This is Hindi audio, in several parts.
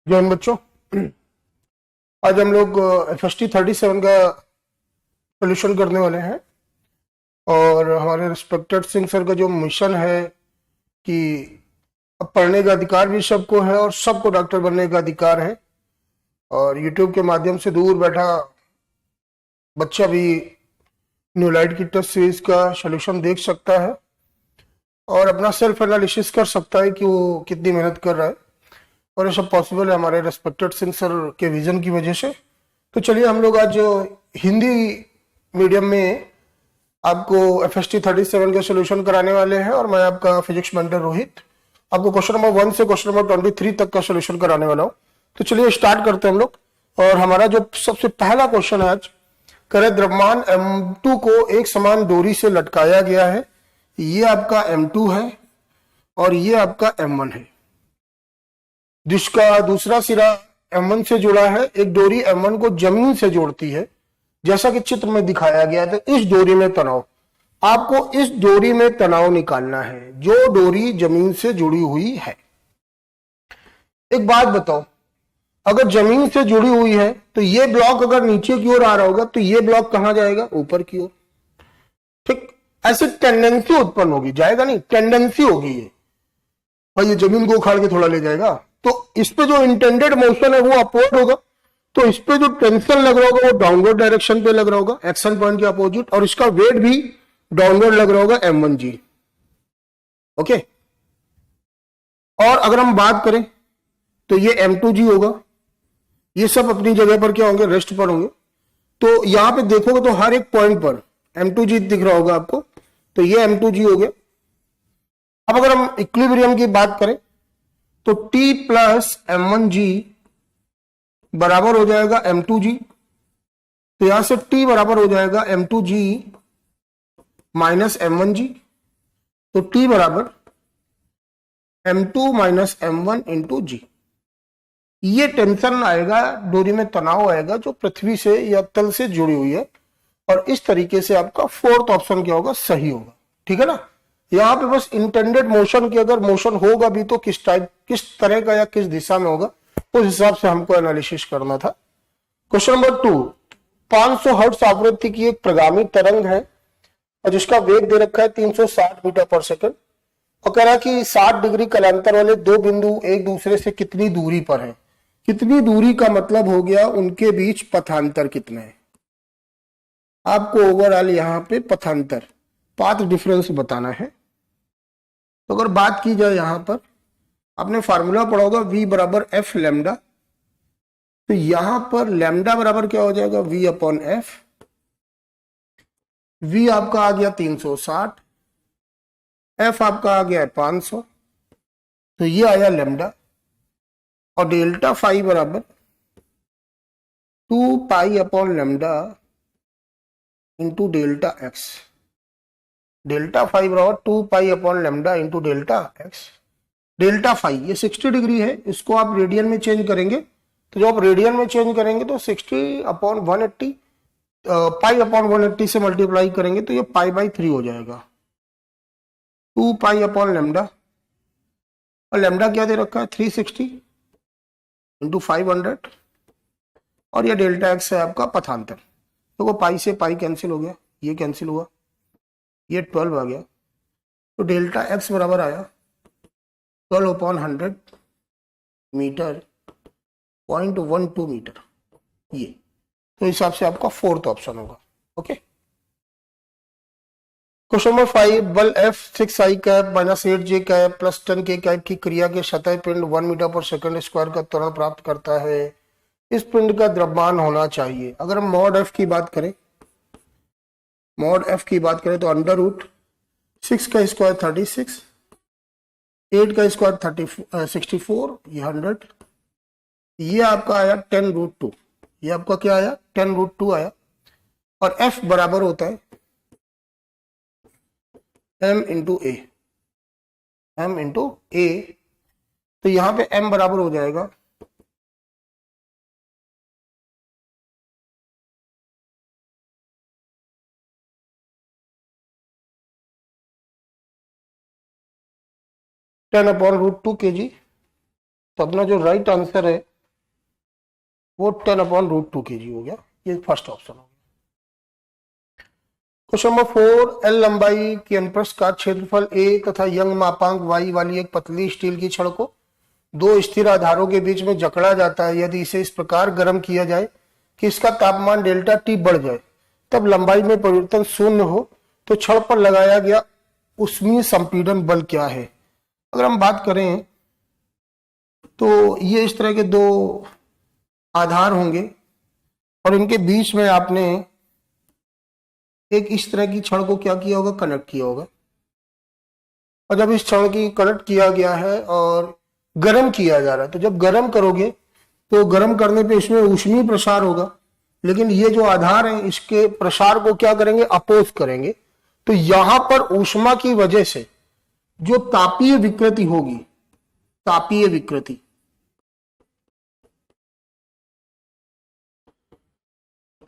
जय हिंद बच्चों। आज हम लोग FST-37 का सोल्यूशन करने वाले हैं और हमारे रिस्पेक्टेड सिंह सर का जो मिशन है कि अब पढ़ने का अधिकार भी सबको है और सबको डॉक्टर बनने का अधिकार है और यूट्यूब के माध्यम से दूर बैठा बच्चा भी न्यूलाइट की टेस्ट सीरीज का सोल्यूशन देख सकता है और अपना सेल्फ एनालिसिस कर सकता है कि वो कितनी मेहनत कर रहा है और ये सब पॉसिबल है हमारे रेस्पेक्टेड सिंह सर के विजन की वजह से। तो चलिए हम लोग आज हिंदी मीडियम में आपको FST-37 के सोल्यूशन कराने वाले हैं और मैं आपका फिजिक्स मेंटर रोहित आपको क्वेश्चन नंबर 1 से क्वेश्चन नंबर 23 तक का सोल्यूशन कराने वाला हूँ। तो चलिए स्टार्ट करते हैं हम लोग। और हमारा जो सबसे पहला क्वेश्चन है आज, करे द्रव्यमान M2 को एक समान डोरी से लटकाया गया है। ये आपका M2 है और ये आपका M1 है, जिसका दूसरा सिरा M1 से जुड़ा है। एक डोरी M1 को जमीन से जोड़ती है जैसा कि चित्र में दिखाया गया है। तो इस डोरी में तनाव, आपको इस डोरी में तनाव निकालना है जो डोरी जमीन से जुड़ी हुई है। एक बात बताओ, अगर जमीन से जुड़ी हुई है तो ये ब्लॉक अगर नीचे की ओर आ रहा होगा तो ये ब्लॉक कहां जाएगा? ऊपर की ओर। ठीक, ऐसी टेंडेंसी उत्पन्न होगी, जाएगा नहीं, टेंडेंसी होगी ये भाई, ये जमीन को उखाड़ के थोड़ा ले जाएगा। तो इस पे जो इंटेंडेड मोशन है वो अपवर्ड होगा, तो इस पे जो टेंशन लग रहा होगा वो डाउनवर्ड डायरेक्शन पे लग रहा होगा, एक्शन पॉइंट के अपोजिट, और इसका वेट भी डाउनवर्ड लग रहा होगा M1G। ओके, और अगर हम बात करें तो ये M2G होगा। ये सब अपनी जगह पर क्या होंगे? रेस्ट पर होंगे। तो यहां पे देखोगे तो हर एक पॉइंट पर M2G दिख रहा होगा आपको, तो ये M2G हो गया। अब अगर हम इक्विलिब्रियम की बात करें तो T प्लस M1G बराबर हो जाएगा M2G। तो यहां से T बराबर हो जाएगा M2G माइनस M1G। तो T बराबर M2 minus M1 into G। ये टेंशन आएगा, डोरी में तनाव आएगा जो पृथ्वी से या तल से जुड़ी हुई है, और इस तरीके से आपका फोर्थ ऑप्शन क्या होगा? सही होगा। ठीक है ना। यहां पे बस इंटेंडेड मोशन की अगर मोशन होगा भी तो किस टाइप, किस तरह का या किस दिशा में होगा, उस हिसाब से हमको एनालिसिस करना था। क्वेश्चन नंबर 2, 500 हर्ट्ज आवृत्ति की एक प्रगामी तरंग है और जिसका वेग दे रखा है 360 मीटर पर सेकंड, और कह रहा है कि 60 डिग्री कलांतर वाले दो बिंदु एक दूसरे से कितनी दूरी पर है। कितनी दूरी का मतलब हो गया उनके बीच पथांतर कितना है। आपको ओवरऑल यहां पे पथांतर, पाथ डिफरेंस बताना है। तो अगर बात की जाए यहां पर, आपने फार्मूला पढ़ा होगा V बराबर F लैम्डा। तो यहां पर लैम्डा बराबर क्या हो जाएगा? V upon F। V आपका आ गया 360, F आपका आ गया 500, तो ये आया लैम्डा। और डेल्टा फाई बराबर 2 pi upon lambda into delta x. Delta phi बराबर 2 pi upon lambda into delta x. Delta phi ये 60 डिग्री है, इसको आप रेडियन में चेंज करेंगे, तो जब आप रेडियन में चेंज करेंगे तो 60 अपॉन 180 पाई अपॉन 180 से मल्टीप्लाई करेंगे तो ये पाई बाई 3 हो जाएगा। 2 पाई अपॉन लैम्डा, और लैम्डा क्या दे रखा है? 360 इंटू 500, और ये डेल्टा एक्स है आपका पथांतर। तो पाई से पाई कैंसिल हो गया, ये कैंसिल हुआ, ये 12 आ गया। तो डेल्टा एक्स बराबर आया 12 अपॉन 100 मीटर, 0.12 मीटर। ये तो हिसाब से आपका फोर्थ ऑप्शन होगा। ओके, क्वेश्चन नंबर 5, बल F6I cap minus 8J cap plus 10K cap की क्रिया के सतह पिंड 1 मीटर पर सेकंड स्क्वायर का त्वरण प्राप्त करता है। इस पिंड का द्रव्यमान होना चाहिए। अगर हम मॉड F की बात करें, मॉड F की बात करें तो अंडर रूट 6 का स्क्वायर 36, 8 का स्क्वायर 64, ये 100, ये आपका आया 10 रूट 2। ये आपका क्या आया? 10 रूट 2 आया। और F बराबर होता है M इंटू ए, M इंटू ए। तो यहां पे M बराबर हो जाएगा 10 अपॉन रूट 2 kg। तो अपना जो राइट आंसर है वो 10/√2 kg हो गया। ये फर्स्ट ऑप्शन हो गया। क्वेश्चन नंबर 4, एल लंबाई की अनुप्रस्थ का क्षेत्रफल ए तथा यंग मापांक वाई वाली एक पतली स्टील की छड़ को दो स्थिर आधारों के बीच में जकड़ा जाता है। यदि इसे इस प्रकार गर्म किया जाए कि इसका तापमान डेल्टा टी बढ़ जाए, तब लंबाई में परिवर्तन शून्य हो, तो छड़ पर लगाया गया ऊष्मीय संपीड़न बल क्या है? अगर हम बात करें तो ये इस तरह के दो आधार होंगे और इनके बीच में आपने एक इस तरह की छड़ को क्या किया होगा, कनेक्ट किया होगा। और जब इस छड़ की कनेक्ट किया गया है और गर्म किया जा रहा है, तो जब गर्म करोगे तो गर्म करने पे इसमें ऊष्मीय प्रसार होगा, लेकिन ये जो आधार है इसके प्रसार को क्या करेंगे, अपोज करेंगे। तो यहां पर ऊष्मा की वजह से जो तापीय विकृति होगी, तापीय विकृति,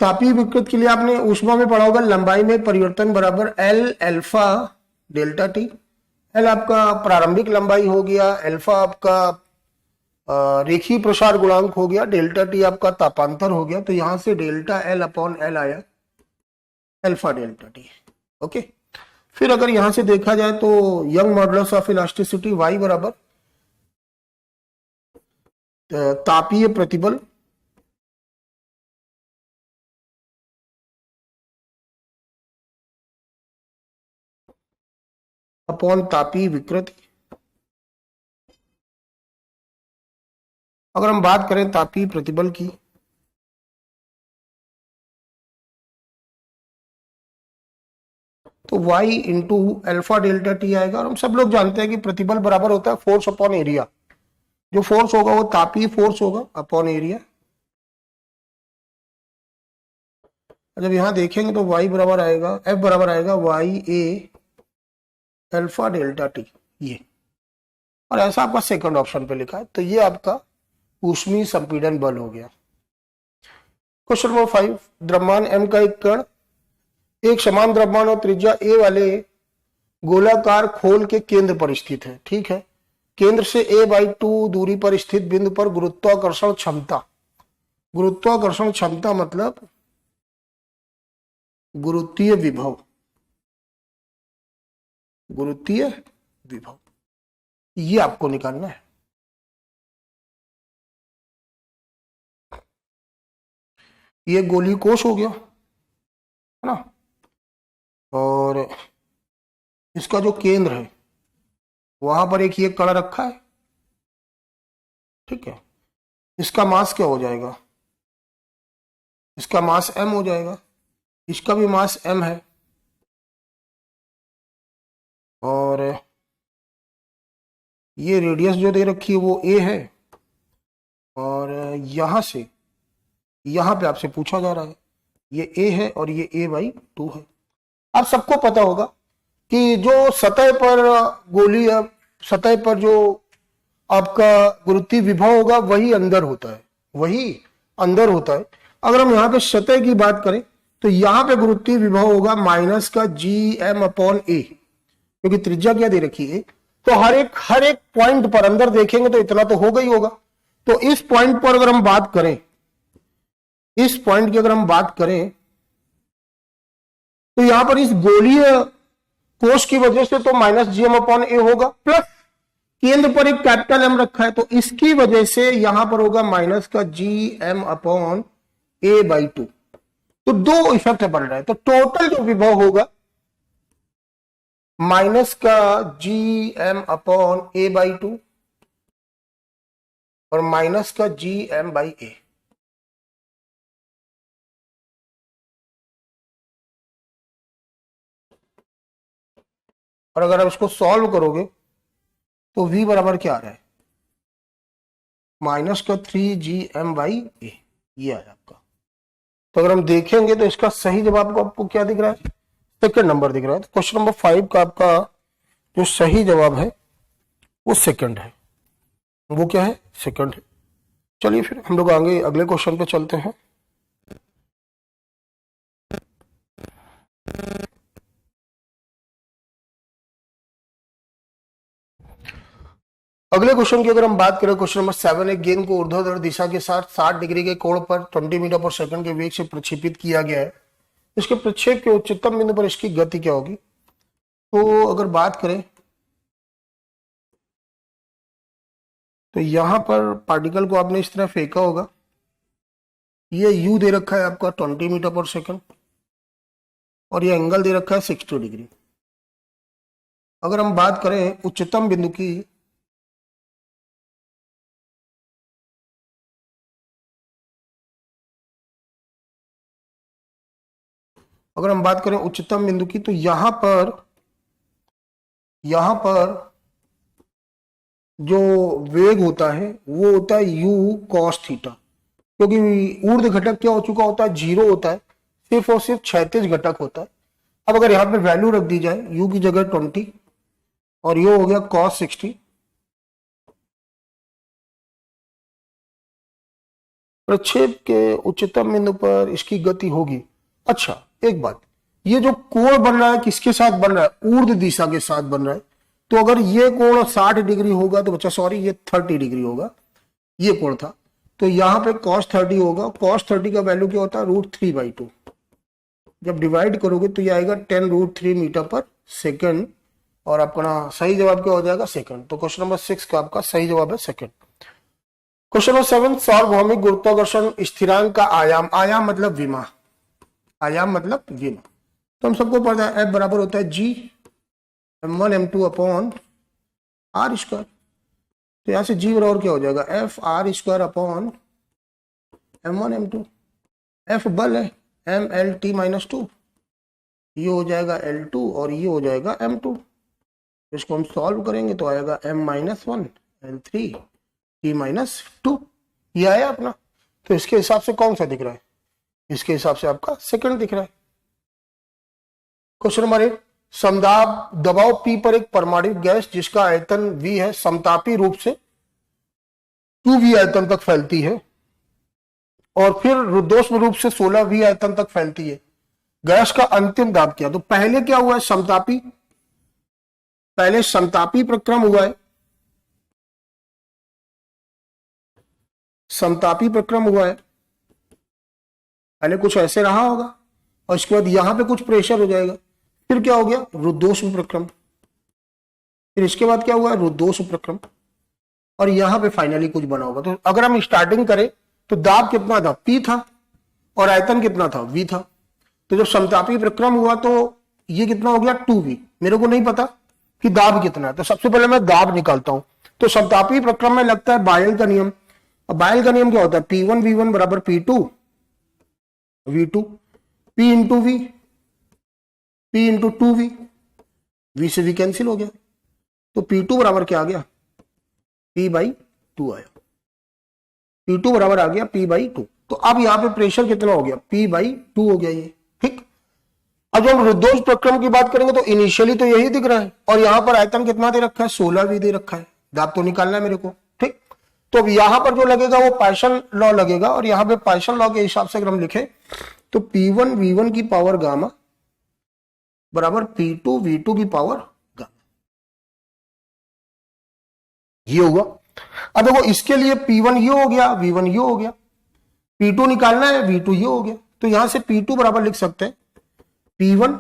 तापीय विकृति के लिए आपने ऊष्मा में पढ़ा होगा लंबाई में परिवर्तन बराबर L alpha delta T. L आपका प्रारंभिक लंबाई हो गया, अल्फा आपका रेखीय प्रसार गुणांक हो गया, डेल्टा टी आपका तापांतर हो गया। तो यहां से डेल्टा एल अपॉन एल आया अल्फा डेल्टा टी। ओके, फिर अगर यहां से देखा जाए तो Young modulus of elasticity Y बराबर तापीय प्रतिबल अपॉन तापीय विकृति। अगर हम बात करें तापीय प्रतिबल की, तो y into alpha delta T आएगा। और हम सब लोग जानते हैं कि प्रतिबल बराबर होता है फोर्स अपॉन एरिया। जो फोर्स होगा वो तापीय फोर्स होगा अपॉन एरिया। जब यहां देखेंगे तो y बराबर आएगा, F बराबर आएगा वाई ए अल्फा डेल्टा टी, ये। और ऐसा आपका सेकंड ऑप्शन पे लिखा है, तो ये आपका ऊष्मीय संपीड़न बल हो गया। क्वेश्चन नंबर 5, द्रव्यमान m का एक कण एक समान द्रव्यमान और त्रिज्या a वाले गोलाकार खोल के केंद्र पर स्थित है। ठीक है, केंद्र से a/2 दूरी पर स्थित बिंदु पर गुरुत्वाकर्षण क्षमता, गुरुत्वाकर्षण क्षमता मतलब गुरुत्वीय विभव, गुरुत्वीय विभव, ये आपको निकालना है। ये गोलीय कोश हो गया है ना, और इसका जो केंद्र है वहां पर एक ये कण रखा है। ठीक है, इसका मास क्या हो जाएगा, इसका मास m हो जाएगा, इसका भी मास m है, और ये रेडियस जो दे रखी है वो a है, और यहां से यहां पे आपसे पूछा जा रहा है ये a है और ये a/2 है। आप सबको पता होगा कि जो सतह पर गोलीय सतह पर जो आपका गुरुत्वीय विभव होगा वही अंदर होता है, वही अंदर होता है। अगर हम यहाँ पे सतह की बात करें तो यहाँ पे गुरुत्वीय विभव होगा माइनस का Gm/a, क्योंकि त्रिज्या क्या दे रखी है। तो हर एक पॉइंट पर अंदर देखेंगे तो इतना तो होगा ही होगा। तो इस पॉइंट पर अगर हम बात करें, इस पॉइंट की अगर हम बात करें तो यहां पर इस गोलीय कोश की वजह से तो माइनस Gm/a होगा, प्लस केंद्र पर एक कैपिटल M रखा है तो इसकी वजह से यहां पर होगा माइनस का Gm/a/2। तो दो इफेक्ट पड़ रहा है, तो टोटल जो विभव होगा माइनस का Gm/a/2 और माइनस का Gm/a। और अगर आप इसको सॉल्व करोगे तो v बराबर क्या आ रहा है, माइनस का 3Gm/a, ये आया आपका। तो अगर हम देखेंगे तो इसका सही जवाब आपको क्या दिख रहा है, सेकंड नंबर दिख रहा है। तो क्वेश्चन नंबर 5 का आपका जो सही जवाब है वो सेकंड है, वो क्या है, सेकंड है। चलिए फिर हम लोग आगे अगले क्वेश्चन पे चलते हैं। अगले क्वेश्चन की अगर हम बात करें, क्वेश्चन नंबर 7, एक गेंद को ऊर्ध्वाधर दिशा के साथ 60 डिग्री के कोण पर 20 मीटर पर सेकंड के वेग से प्रक्षेपित किया गया है। इसके प्रक्षेप के उच्चतम बिंदु पर इसकी गति क्या होगी? तो अगर बात करें तो यहां पर पार्टिकल को आपने इस तरह फेंका होगा, ये यू दे रखा है आपका 20 मीटर पर सेकंड और ये एंगल दे रखा है 60 डिग्री। अगर हम बात करें उच्चतम बिंदु की, अगर हम बात करें उच्चतम बिंदु की, तो यहां पर जो वेग होता है वो होता है u cos थीटा, क्योंकि ऊर्ध्व घटक क्या हो चुका होता है, 0 होता है, सिर्फ और सिर्फ क्षैतिज घटक होता है। अब अगर यहां पे वैल्यू रख दी जाए, u की जगह 20 और ये हो गया cos 60, प्रक्षेप के उच्चतम बिंदु पर इसकी गति होगी। अच्छा एक बात, ये जो कोण बन रहा है किसके साथ बन रहा है? ऊर्ध्व दिशा के साथ बन रहा है। तो अगर ये कोण 60 डिग्री होगा तो बच्चा सॉरी ये 30 डिग्री होगा, ये कोण था, तो यहां पे cos 30 होगा। cos 30 का वैल्यू क्या होता है? √3/2। जब डिवाइड करोगे तो ये आएगा 10√3 मीटर पर सेकंड, और आपका सही जवाब क्या हो जाएगा? सेकंड। तो क्वेश्चन नंबर 6 का आपका सही जवाब है सेकंड। क्वेश्चन नंबर 7, सार्वभौमिक गुरुत्वाकर्षण स्थिरांक का आयाम, आयाम मतलब विमा, आयाम मतलब विमा, तो हम सबको पता है F बराबर होता है G m1 m2 upon r square. तो यहां से G बराबर क्या हो जाएगा? F r square upon m1 m2। F बल है, m l t माइनस 2, ये हो जाएगा L2 और ये हो जाएगा m2। इसको हम सॉल्व करेंगे तो आएगा m-1 L3 t माइनस 2, ये आया अपना। तो इसके हिसाब से कौन सा दिख रहा है? इसके हिसाब से आपका सेकंड दिख रहा है। क्वेश्चन नंबर 8, समदाब दबाव P पर एक परमाणु गैस जिसका आयतन V है समतापी रूप से 2V आयतन तक फैलती है और फिर रुद्धोष्म रूप से 16V आयतन तक फैलती है। गैस का अंतिम दाब क्या? तो पहले क्या हुआ है? समतापी, पहले समतापी प्रक्रम हुआ है, समतापी प्रक्रम हुआ है, पहले कुछ ऐसे रहा होगा और इसके बाद यहां पे कुछ प्रेशर हो जाएगा, फिर क्या हो गया? रुद्धोष्म प्रक्रम, फिर इसके बाद क्या हुआ? रुद्धोष्म प्रक्रम, और यहां पे फाइनली कुछ बना होगा। तो अगर हम स्टार्टिंग करें तो दाब कितना था? P था और आयतन कितना था? V था। तो जब समतापी प्रक्रम हुआ तो ये कितना हो गया? 2V। मेरे को नहीं पता कि दाब कितना है, तो सबसे पहले मैं दाब निकालता हूं। तो समतापी प्रक्रम में लगता है बायल का नियम। अब बायल का नियम क्या होता है? P1 V1 बराबर P2 V2, P into V, P into 2V, V से V कैंसिल हो गया, तो P2 बराबर क्या आ गया? P/2 आया, P2 बराबर आ गया P/2। तो अब यहां पे प्रेशर कितना हो गया? P/2 हो गया ये, ठीक। अब जब हम रुद्धोष्म प्रक्रम की बात करेंगे तो इनिशियली तो यही दिख रहा है, और यहां पर आयतन कितना दे रखा है? 16V दे रखा है। दाब तो निकालना है मेरे को, ठीक। तो अब यहां पर जो लगेगा वो पाइसन लॉ लगेगा, और यहां पे पाइसन लॉ के हिसाब से अगर हम लिखें तो P1 V1 की पावर गामा बराबर P2 V2 की पावर गामा, ये होगा। अब देखो इसके लिए P1 ये हो गया, V1 ये हो गया, P2 निकालना है, V2 ये हो गया। तो यहां से P2 बराबर लिख सकते हैं P1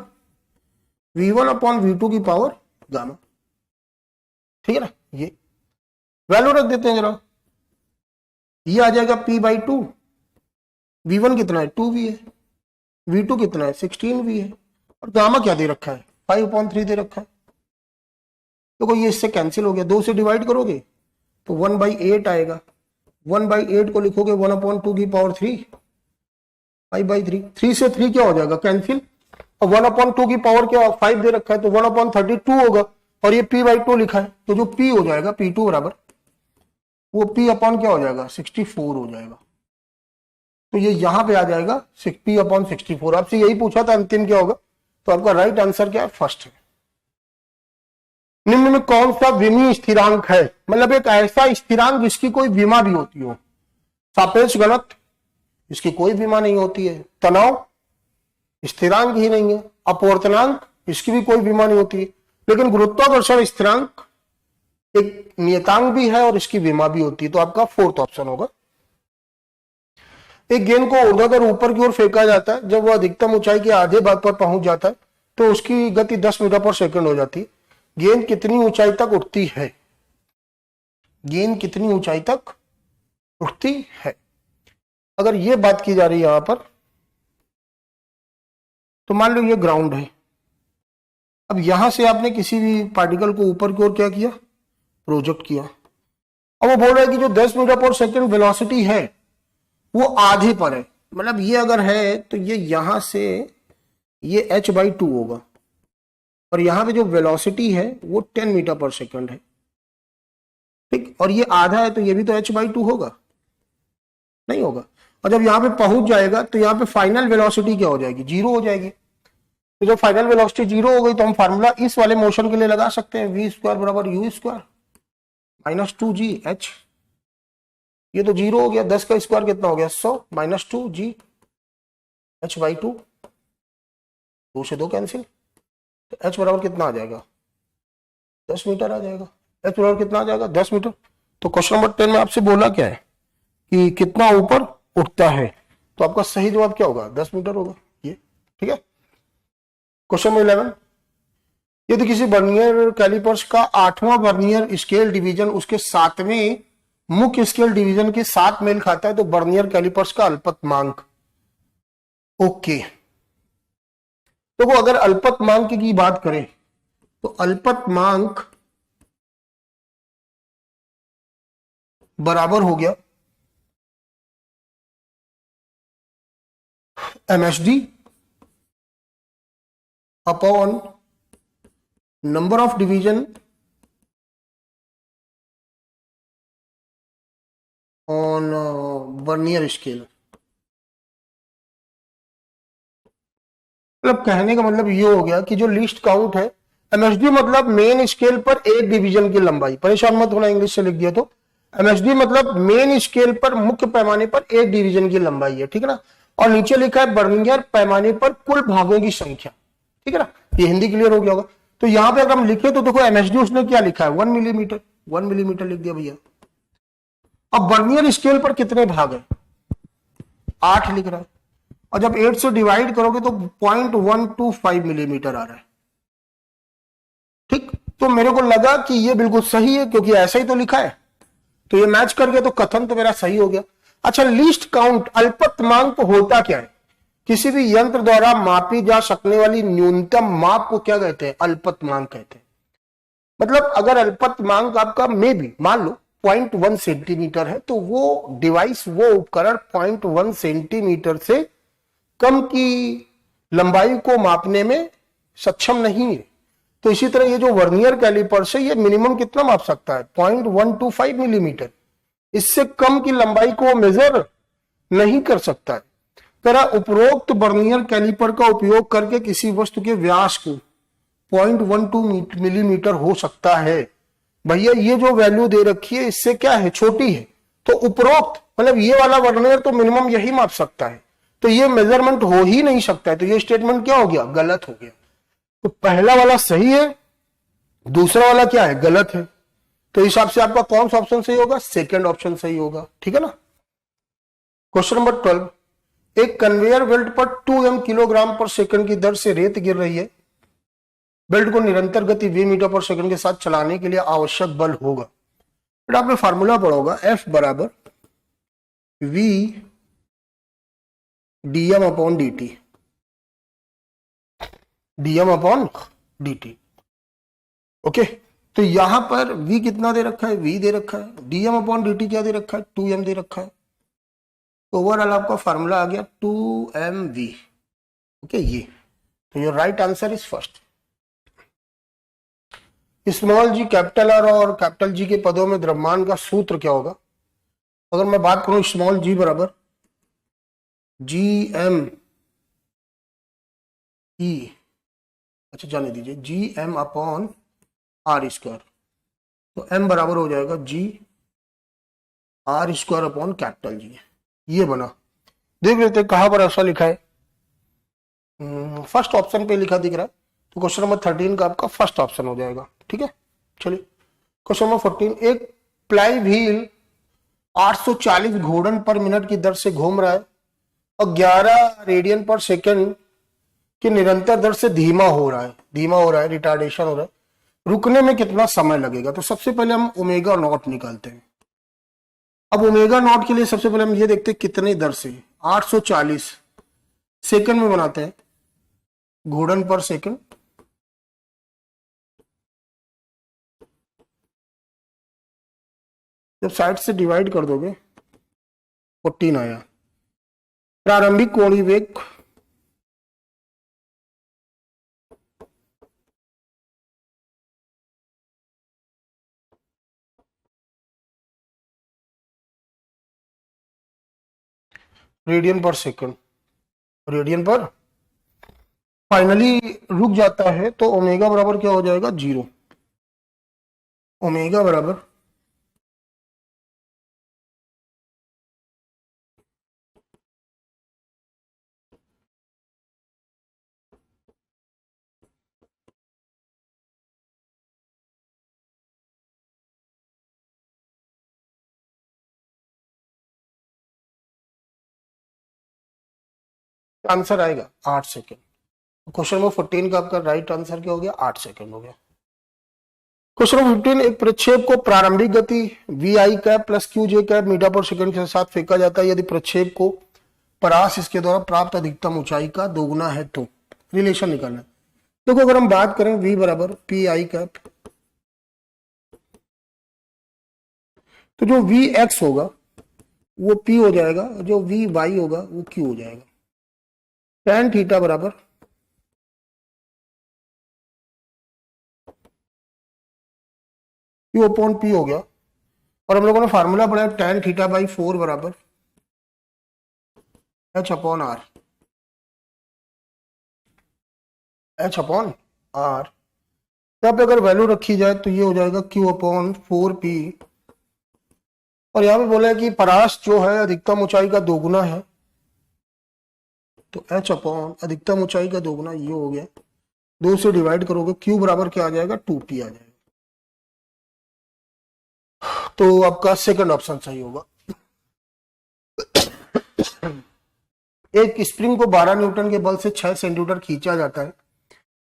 V1 अपॉन V2 की पावर गामा, ठीक है ना। ये वैल्यू रख देते हैं जरा, ये आ जाएगा P/2। V1 कितना है? 2V है, V2 कितना है? 16V है, और गामा क्या दे रखा है? 5/3 दे रखा है। देखो ये इससे कैंसिल हो गया, 2 से डिवाइड करोगे तो 1/8 आएगा। 1/8 को लिखोगे 1/2 की पावर 3, 5/3। 3 से 3 क्या हो जाएगा? कैंसिल। और 1/2 की पावर क्या? 5 दे रखा है, तो 1/32 होगा, और ये P/2 लिखा है, तो जो P हो जाएगा P2 बराबर वो P अपॉन क्या हो जाएगा? 64 हो जाएगा। तो ये यहां पे आ जाएगा P/64। आपसे यही पूछा था अंतिम क्या होगा, तो आपका राइट आंसर क्या है? फर्स्ट है। निम्न में कौन सा विमीय स्थिरांक है? मतलब एक ऐसा स्थिरांक जिसकी कोई विमा भी होती हो। सापेक्ष घनत्व, इसकी कोई विमा नहीं होती है। तनाव, स्थिरांक ही नहीं है। अपवर्तनांक, इसकी भी कोई विमा नहीं होती है। लेकिन गुरुत्वाकर्षण स्थिरांक एक नियतांक भी है और इसकी विमा भी होती है, तो आपका फोर्थ ऑप्शन होगा। एक गेंद को ऊर्ध्वाधर ऊपर की ओर फेंका जाता है, जब वह अधिकतम ऊंचाई के आधे भाग पर पहुंच जाता है तो उसकी गति 10 मीटर पर सेकंड हो जाती है। गेंद कितनी ऊंचाई तक उठती है? गेंद कितनी ऊंचाई तक उठती है? अगर ये बात की जा रही है यहां पर, तो मान लो ये ग्राउंड है। अब यहां से आपने किसी भी पार्टिकल को ऊपर की ओर क्या किया? प्रोजेक्ट किया। अब वो बोल रहा है कि जो 10 मीटर पर सेकंड वेलोसिटी है वो आधे पर है, मतलब ये अगर है तो ये यहां से ये h/2 होगा, और यहां पे जो वेलोसिटी है वो 10 मीटर पर सेकंड है, ठीक। और ये आधा है तो ये भी तो h/2 होगा, नहीं होगा। और जब यहां पे पहुंच जाएगा तो यहां पे फाइनल वेलोसिटी क्या हो जाएगी? जीरो हो जाएगी। तो जब फाइनल वेलोसिटी जीरो हो गई तो हम फार्मूला इस वाले मोशन के लिए लगा सकते हैं, v² बराबर u² माइनस 2g/h। ये तो जीरो हो गया, 10 का स्क्वायर कितना हो गया? 100 माइनस 2g/h/2, 2 से 2 कैंसिल, तो h बराबर कितना आ जाएगा? 10 मीटर आ जाएगा। h बराबर कितना आ जाएगा? 10 मीटर। तो क्वेश्चन नंबर 10 में आपसे बोला क्या है कि कितना ऊपर उठता है, तो आपका सही जवाब क्या होगा? 10 मीटर होगा ये, ठीक है। क्वेश्चन नंबर 11, यदि किसी वर्नियर कैलिपर्स का 8वां वर्नियर स्केल डिवीजन उसके 7वें मुख्य स्केल डिवीजन के साथ मेल खाता है तो वर्नियर कैलिपर्स का अल्पतमांक। ओके, तो वो अगर अल्पतमांक की बात करें तो अल्पतमांक बराबर हो गया MSD upon number of division on vernier scale. मतलब कहने का मतलब ये हो गया कि जो लीस्ट काउंट है, MSD मतलब मेन स्केल पर एक डिवीजन की लंबाई, परेशान मत होना इंग्लिश से लिख दिया तो, MSD मतलब मेन स्केल पर मुख्य पैमाने पर एक डिवीजन की लंबाई है, ठीक है ना। और नीचे लिखा है वर्नियर पैमाने पर कुल भागों की संख्या, ठीक है ना। ये हिंदी क्लियर हो गया होगा। तो यहां पे अगर हम लिखे तो देखो MSD उसने क्या लिखा है? 1 मिलीमीटर, 1 मिलीमीटर लिख दिया भैया। अब वर्नियर स्केल पर कितने भाग है? 8 लिख रहा है, और जब 8 से डिवाइड करोगे तो 0.125 मिलीमीटर आ रहा है, ठीक। तो मेरे को लगा कि ये बिल्कुल सही है क्योंकि ऐसा ही तो लिखा है, तो ये मैच कर गया, तो कथन तो मेरा सही हो गया। अच्छा, लीस्ट काउंट अल्पतमांक होता क्या है? किसी भी यंत्र द्वारा मापी जा सकने वाली न्यूनतम माप को क्या कहते हैं? अल्पतमांक कहते हैं। मतलब अगर अल्पतमांक आपका में भी मान लो 0.1 सेंटीमीटर है तो वो डिवाइस, वो उपकरण 0.1 सेंटीमीटर से कम की लंबाई को मापने में सक्षम नहीं है। तो इसी तरह ये जो वर्नियर कैलिपर है ये मिनिमम कितना माप सकता है? 0.125 मिलीमीटर, इससे कम की लंबाई को मेजर नहीं कर सकता है। तरह उपरोक्त वर्नियर कैलिपर का उपयोग करके किसी वस्तु के व्यास को 0.12 मिलीमीटर हो सकता है। भैया ये जो वैल्यू दे रखी है इससे क्या है? छोटी है, तो उपरोक्त मतलब ये वाला वर्नियर तो मिनिमम यही माप सकता है, तो ये मेजरमेंट हो ही नहीं सकता है। तो ये स्टेटमेंट क्या हो गया? गलत हो गया। तो पहला वाला सही है, दूसरा वाला क्या है? गलत है। तो हिसाब से आपका कौन सा ऑप्शन सही होगा? सेकंड ऑप्शन सही होगा, ठीक है ना। क्वेश्चन नंबर 12, एक कन्वेयर बेल्ट पर 2m किलोग्राम पर सेकंड की दर से रेत गिर रही है। बेल्ट को निरंतर गति v मीटर पर सेकंड के साथ चलाने के लिए आवश्यक बल होगा। फिर आपने फार्मूला पढ़ा होगा, F बराबर v dm upon dt, dm upon dt। Okay, तो यहां पर v कितना दे रखा है? v दे रखा है। dm अपॉन dt क्या दे रखा है? 2m दे रखा है। तो ओवरऑल आपका फार्मूला आ गया 2mv। ओके, ये तो your right answer is first. Small G, capital R और कैपिटल जी के पदों में द्रव्यमान का सूत्र क्या होगा? अगर मैं बात करूं स्मॉल जी बराबर GM E, अच्छा जाने दीजिए, GM अपॉन R², तो M बराबर हो जाएगा GR² अपॉन कैपिटल जी। ये बना, देख लेते हैं कहां पर ऐसा लिखा है। फर्स्ट ऑप्शन पे लिखा दिख रहा है, तो क्वेश्चन नंबर 13 का आपका फर्स्ट ऑप्शन हो जाएगा, ठीक है। चलिए क्वेश्चन नंबर 14, एक प्लाई व्हील 840 घूर्णन पर मिनट की दर से घूम रहा है और 11 रेडियन पर सेकंड की निरंतर दर से धीमा हो रहा है, रिटार्डेशन हो रहा है, रुकने में कितना समय लगेगा? तो सबसे पहले हम ओमेगा नॉट निकालते हैं। अब ओमेगा नॉट के लिए सबसे पहले हम ये देखते हैं कितने दर से, 840 सेकंड में बनाते हैं, घूर्णन पर सेकंड। जब साइड से डिवाइड कर दोगे 14 आया। प्रारंभिक कोणीय वेग रेडियन पर सेकंड, रेडियन पर फाइनली रुक जाता है तो ओमेगा बराबर क्या हो जाएगा? 0। ओमेगा बराबर आंसर आएगा 8 सेकंड। क्वेश्चन नंबर 14 का आपका राइट आंसर क्या हो गया? 8 सेकंड हो गया। क्वेश्चन नंबर 15, एक प्रक्षेप को प्रारंभिक गति V I cap plus Q J cap meter पर सेकंड के साथ फेंका जाता है यदि प्रक्षेप को परास इसके द्वारा प्राप्त अधिकतम ऊंचाई का दोगुना है तो रिलेशन निकालना है। देखो अगर हम बात करें v बराबर पी आई कैप, तो जो वी एक्स होगा वो p हो जाएगा, जो वी वाई होगा वो q हो जाएगा। tan थीटा बराबर q अपॉन p हो गया, और हम लोगों ने फार्मूला पढ़ा है tan थीटा बाई 4 बराबर h upon r, h upon r। यहाँ पे अगर वैल्यू रखी जाए तो ये हो जाएगा q अपॉन 4p, और यहाँ पे बोला है कि परास जो है अधिकतम ऊंचाई का दोगुना है, तो h अपॉन अधिकतम ऊंचाई का दोगुना ये हो गया, 2 से डिवाइड करोगे q बराबर क्या आ जाएगा? 2p आ जाएगा। तो आपका सेकंड ऑप्शन सही होगा। एक स्प्रिंग को 12 न्यूटन के बल से 6 सेंटीमीटर खींचा जाता है।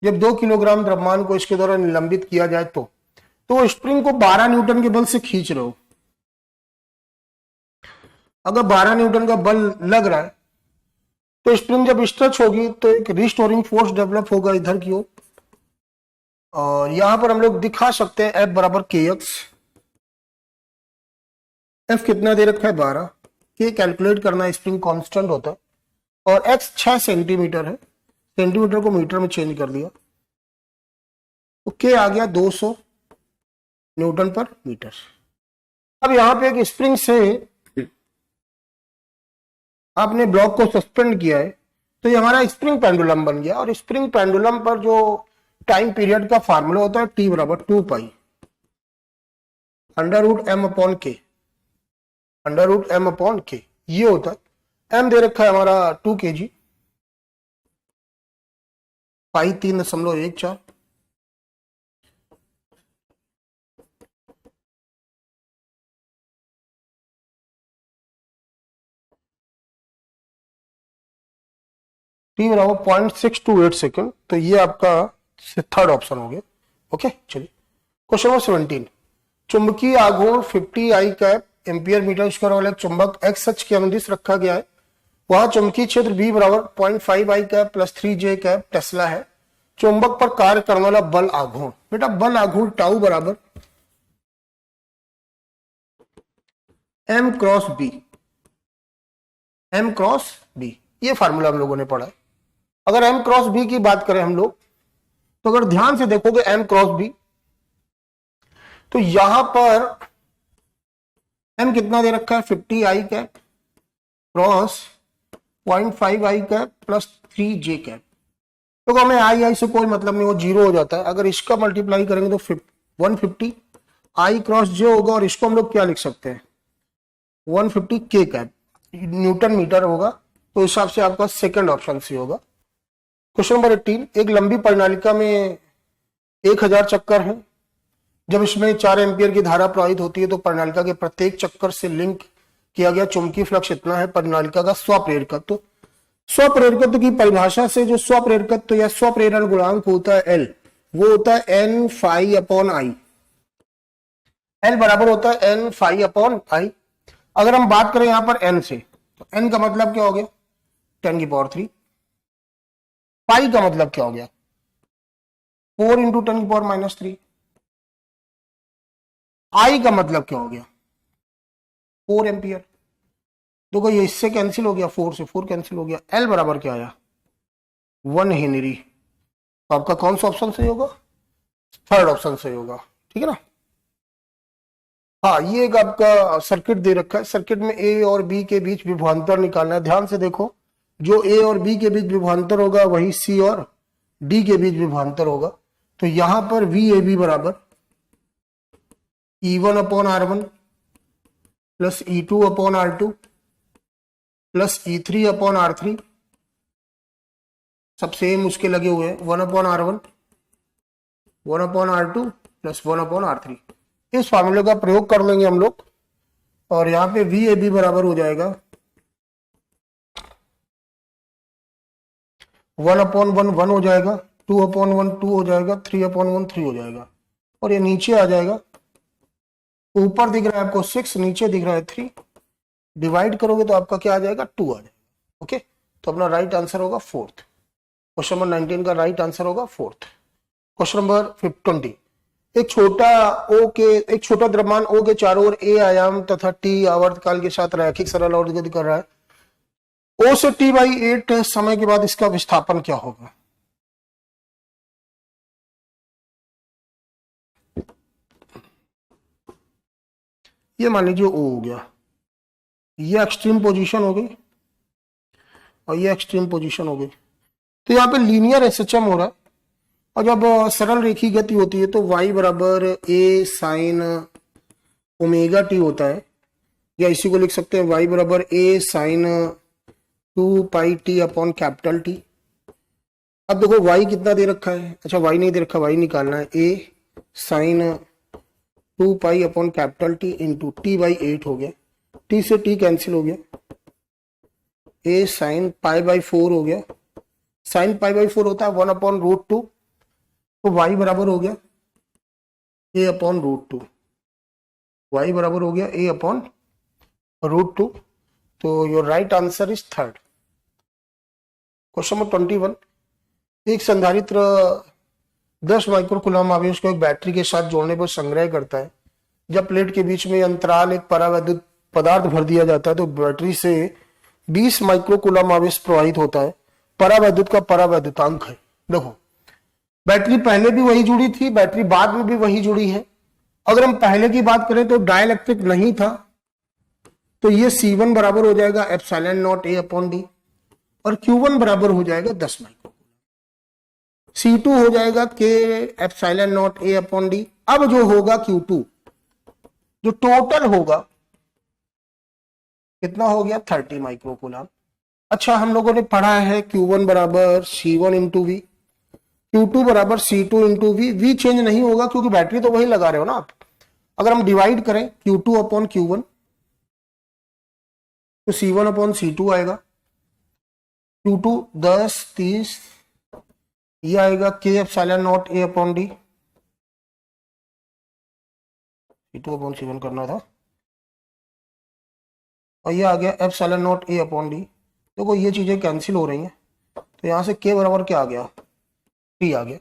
जब 2 किलोग्राम द्रव्यमान को इसके द्वारा निलंबित किया जाए तो स्प्रिंग को 12 न्यूटन के बल से खींच रहे हो। अगर 12 न्यूटन का बल लग रहा है तो स्प्रिंग जब स्ट्रेच होगी तो एक रिस्टोरिंग फोर्स डेवलप होगा इधर की ओर, और यहां पर हम लोग दिखा सकते हैं F बराबर kx। F कितना दे रखा है? 12। K कैलकुलेट करना, स्प्रिंग कांस्टेंट होता है, और x 6 सेंटीमीटर है, सेंटीमीटर को मीटर में चेंज कर दिया तो K आ गया 200 न्यूटन पर मीटर। अब यहां पे एक स्प्रिंग से आपने ब्लॉक को सस्पेंड किया है तो ये हमारा स्प्रिंग पेंडुलम बन गया, और स्प्रिंग पेंडुलम पर जो टाइम पीरियड का फार्मूला होता है T बराबर 2 pi under root m upon K, under root m upon K ये होता है। m दे रखा है हमारा 2 kg, पाई 3.14, टी बराबर 0.628 सेकेंड। तो ये आपका थर्ड ऑप्शन हो गया। ओके चलिए क्वेश्चन नंबर 17, चुंबकीय आघूर्ण 50 आई कैप एम्पियर मीटर स्क्वायर वाला चुंबक एक्स अक्ष के अनुदिश रखा गया है। वहां चुंबकीय क्षेत्र बी बराबर 0.5 आई कैप प्लस 3 जे कैप टेस्ला है। चुंबक पर कार्य करने वाला बल आघूर्ण, बेटा बल आघूर्ण टाउ बराबर m cross B, m cross B, ये फार्मूला हम लोगों ने पढ़ा है। अगर m क्रॉस बी की बात करें हम लोग, तो अगर ध्यान से देखोगे m क्रॉस बी, तो यहां पर m कितना दे रखा है? 50 आई कैप क्रॉस 0.5 आई कैप प्लस 3 जे कैप। तो हमें आई से कोई मतलब नहीं, वो जीरो हो जाता है। अगर इसका मल्टीप्लाई करेंगे तो 150 आई क्रॉस जे होगा, और इसको हम लोग क्या लिख सकते हैं? 150 के कैप, न्यूटन मीटर होगा। तो हिसाब से आपका सेकंड ऑप्शन सी होगा। क्वेश्चन नंबर 18, एक लंबी परिनालिका में 1000 चक्कर है। जब इसमें 4 एम्पियर की धारा प्रवाहित होती है तो परिनालिका के प्रत्येक चक्कर से लिंक किया गया चुंबकीय फ्लक्स इतना है परिनालिका का स्वप्रेरकत्व। स्वप्रेरकत्व की परिभाषा से जो स्वप्रेरकत्व या स्वप्रेरण गुणांक होता है एल, वो होता है N phi upon I. L बराबर होता है एन फाई अपॉन आई। अगर हम बात करें यहां पर एन से, तो एन का मतलब क्या हो गया 10⁻3। पाई का मतलब क्या हो गया 4 इंटू 10⁻³ आई का मतलब क्या हो गया 4 एम्पियर। देखो ये इससे कैंसिल हो गया, 4 से 4 कैंसिल हो गया। एल बराबर क्या आया 1 हेनरी। तो आपका कौन सा ऑप्शन सही होगा, थर्ड ऑप्शन सही होगा, ठीक है ना। हाँ, ये एक आपका सर्किट दे रखा है, सर्किट में ए और बी के बीच विभवांतर निकालना है। ध्यान से देखो, जो ए और बी के बीच विभवांतर होगा वही सी और डी के बीच विभवांतर होगा। तो यहां पर वी ए बी बराबर E1 upon R1 plus E2 upon R2 plus E3 upon R3, सब सेम उसके लगे हुए हैं, 1 upon R1 1 upon R2 plus 1 upon R3। इस फॉर्मूले का प्रयोग कर लेंगे हम लोग और यहां पे वी ए बी बराबर हो जाएगा 1 अपॉन 1 1 हो जाएगा, 2 अपॉन 1 2 हो जाएगा, 3 अपॉन 1 3 हो जाएगा और ये नीचे आ जाएगा। ऊपर दिख रहा है आपको 6, नीचे दिख रहा है 3, डिवाइड करोगे तो आपका क्या आ जाएगा 2 आ जाएगा। ओके, तो अपना राइट आंसर होगा फोर्थ। क्वेश्चन नंबर 19 का राइट आंसर होगा फोर्थ। क्वेश्चन नंबर 20, एक छोटा द्रव्यमान ओ के चारों ओर ए आयाम तथा टी आवर्तकाल के साथ रैखिक सरल और गति कर रहा है। ओ से T/8 समय के बाद इसका विस्थापन क्या होगा। ये मान लीजिए ओ हो गया, ये एक्सट्रीम पोजीशन हो गई और ये एक्सट्रीम पोजीशन हो गई। तो यहाँ पे लीनियर एसएचएम हो रहा है और जब सरल रेखी गति होती है तो y बराबर a साइन ओमेगा टी होता है, या इसी को लिख सकते हैं y बराबर a sine 2πt upon capital T. अब देखो y कितना दे रखा है, अच्छा y नहीं दे रखा, y निकालना है, a sine 2π upon capital T into T/8 हो गया, t से t कैंसिल हो गया, a साइन π/4 हो गया, साइन π/4 होता है 1 अपॉन √2, तो y बराबर हो गया a अपॉन √2, y बराबर हो गया a अपॉन √2। तो your right answer is third. Question number 21, एक संधारित्र 10 माइक्रोकूलम आवेश को एक बैटरी के साथ जोड़ने पर संग्रह करता है। जब प्लेट के बीच में अंतराल एक परावैद्युत पदार्थ भर दिया जाता है तो बैटरी से 20 माइक्रोकूलम आवेश प्रवाहित होता है। परावैद्युत का परावैद्युतांक है। देखो, बैटरी पहले भी वही जुड़ी थी, बैटरी बाद में भी वही जुड़ी है। अगर हम पहले की बात करें तो डाइलेक्ट्रिक नहीं था, तो ये C1 बराबर हो जाएगा epsilon not A upon D और Q1 बराबर हो जाएगा 10 माइक्रोकूलम। C2 हो जाएगा K epsilon not A upon D. अब जो होगा Q2, जो टोटल होगा कितना हो गया 30 माइक्रोकूलम। अच्छा, हम लोगों ने पढ़ा है Q1 बराबर C1 इंटू वी, Q2 बराबर C2 into we. We change नहीं होगा क्योंकि बैटरी तो वही लगा रहे हो ना आप। अगर हम डिवाइड करें Q2 अपॉन Q1 तो C1 अपॉन C2 आएगा, Q2 10 30, ये आएगा K epsilon not A upon D, C2 upon C1 करना था, और ये आ गया epsilon not A upon D. देखो ये चीजें कैंसिल हो रही हैं, तो यहां से K बराबर क्या आ गया T आ गया।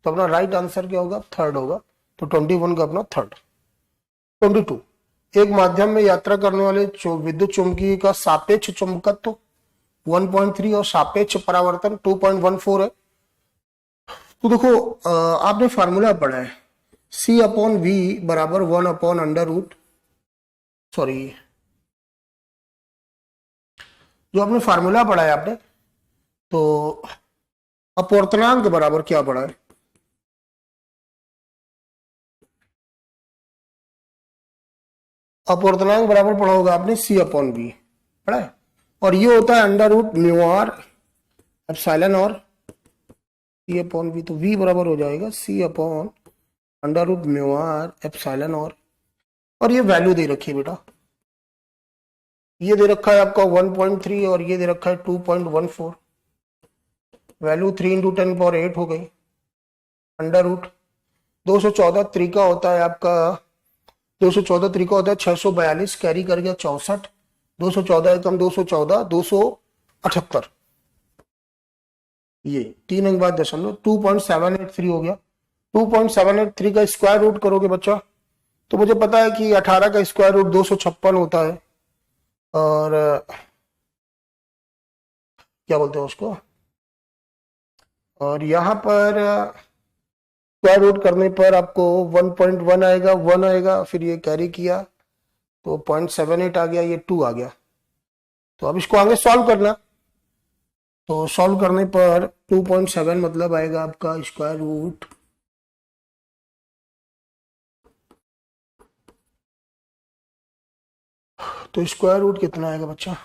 तो अपना राइट आंसर क्या होगा थर्ड होगा। तो 21 का अपना थर्ड। 22, एक माध्यम में यात्रा करने वाले विद्युत चुंबकीय का सापेक्ष चुंबकत्व 1.3 और सापेक्ष परावर्तन 2.14 है। तो देखो आपने फार्मूला पढ़ा है C अपॉन V बराबर 1 अपॉन अंडर रूट, सॉरी जो आपने फार्मूला पढ़ा है आपने, तो अपवर्तनांक बराबर क्या पढ़ा है, अपवर्तनांक बराबर पढ़ा होगा आपने C अपॉन V पढ़ा है, और ये होता है under root mu R epsilon और C अपॉन V। तो V बराबर हो जाएगा C अपॉन under root mu R epsilon और ये वैल्यू दे रखी है बेटा, ये दे रखा है आपका 1.3 और ये दे रखा है 2.14, वैल्यू 3 इंटू 10⁸ हो गई। अंडर रूट 214 तरीका होता है आपका, 214 तरीका होता है 642, कैरी कर गया 64, 214 कम 214 278, ये 3 अंक बाद दशमलव 2.783 हो गया। 2.783 का स्क्वायर रूट करोगे बच्चा तो मुझे पता है कि 18 का स्क्वायर रूट 256 होता है, और क्या बोलते हैं उसको, और यहाँ पर स्क्वायर रूट करने पर आपको 1.1 आएगा, 1 आएगा, फिर ये कैरी किया तो 0.78 आ गया, ये 2 आ गया। तो अब इसको आगे सॉल्व करना, तो सॉल्व करने पर 2.7 मतलब आएगा आपका स्क्वायर रूट, तो स्क्वायर रूट कितना आएगा बच्चा,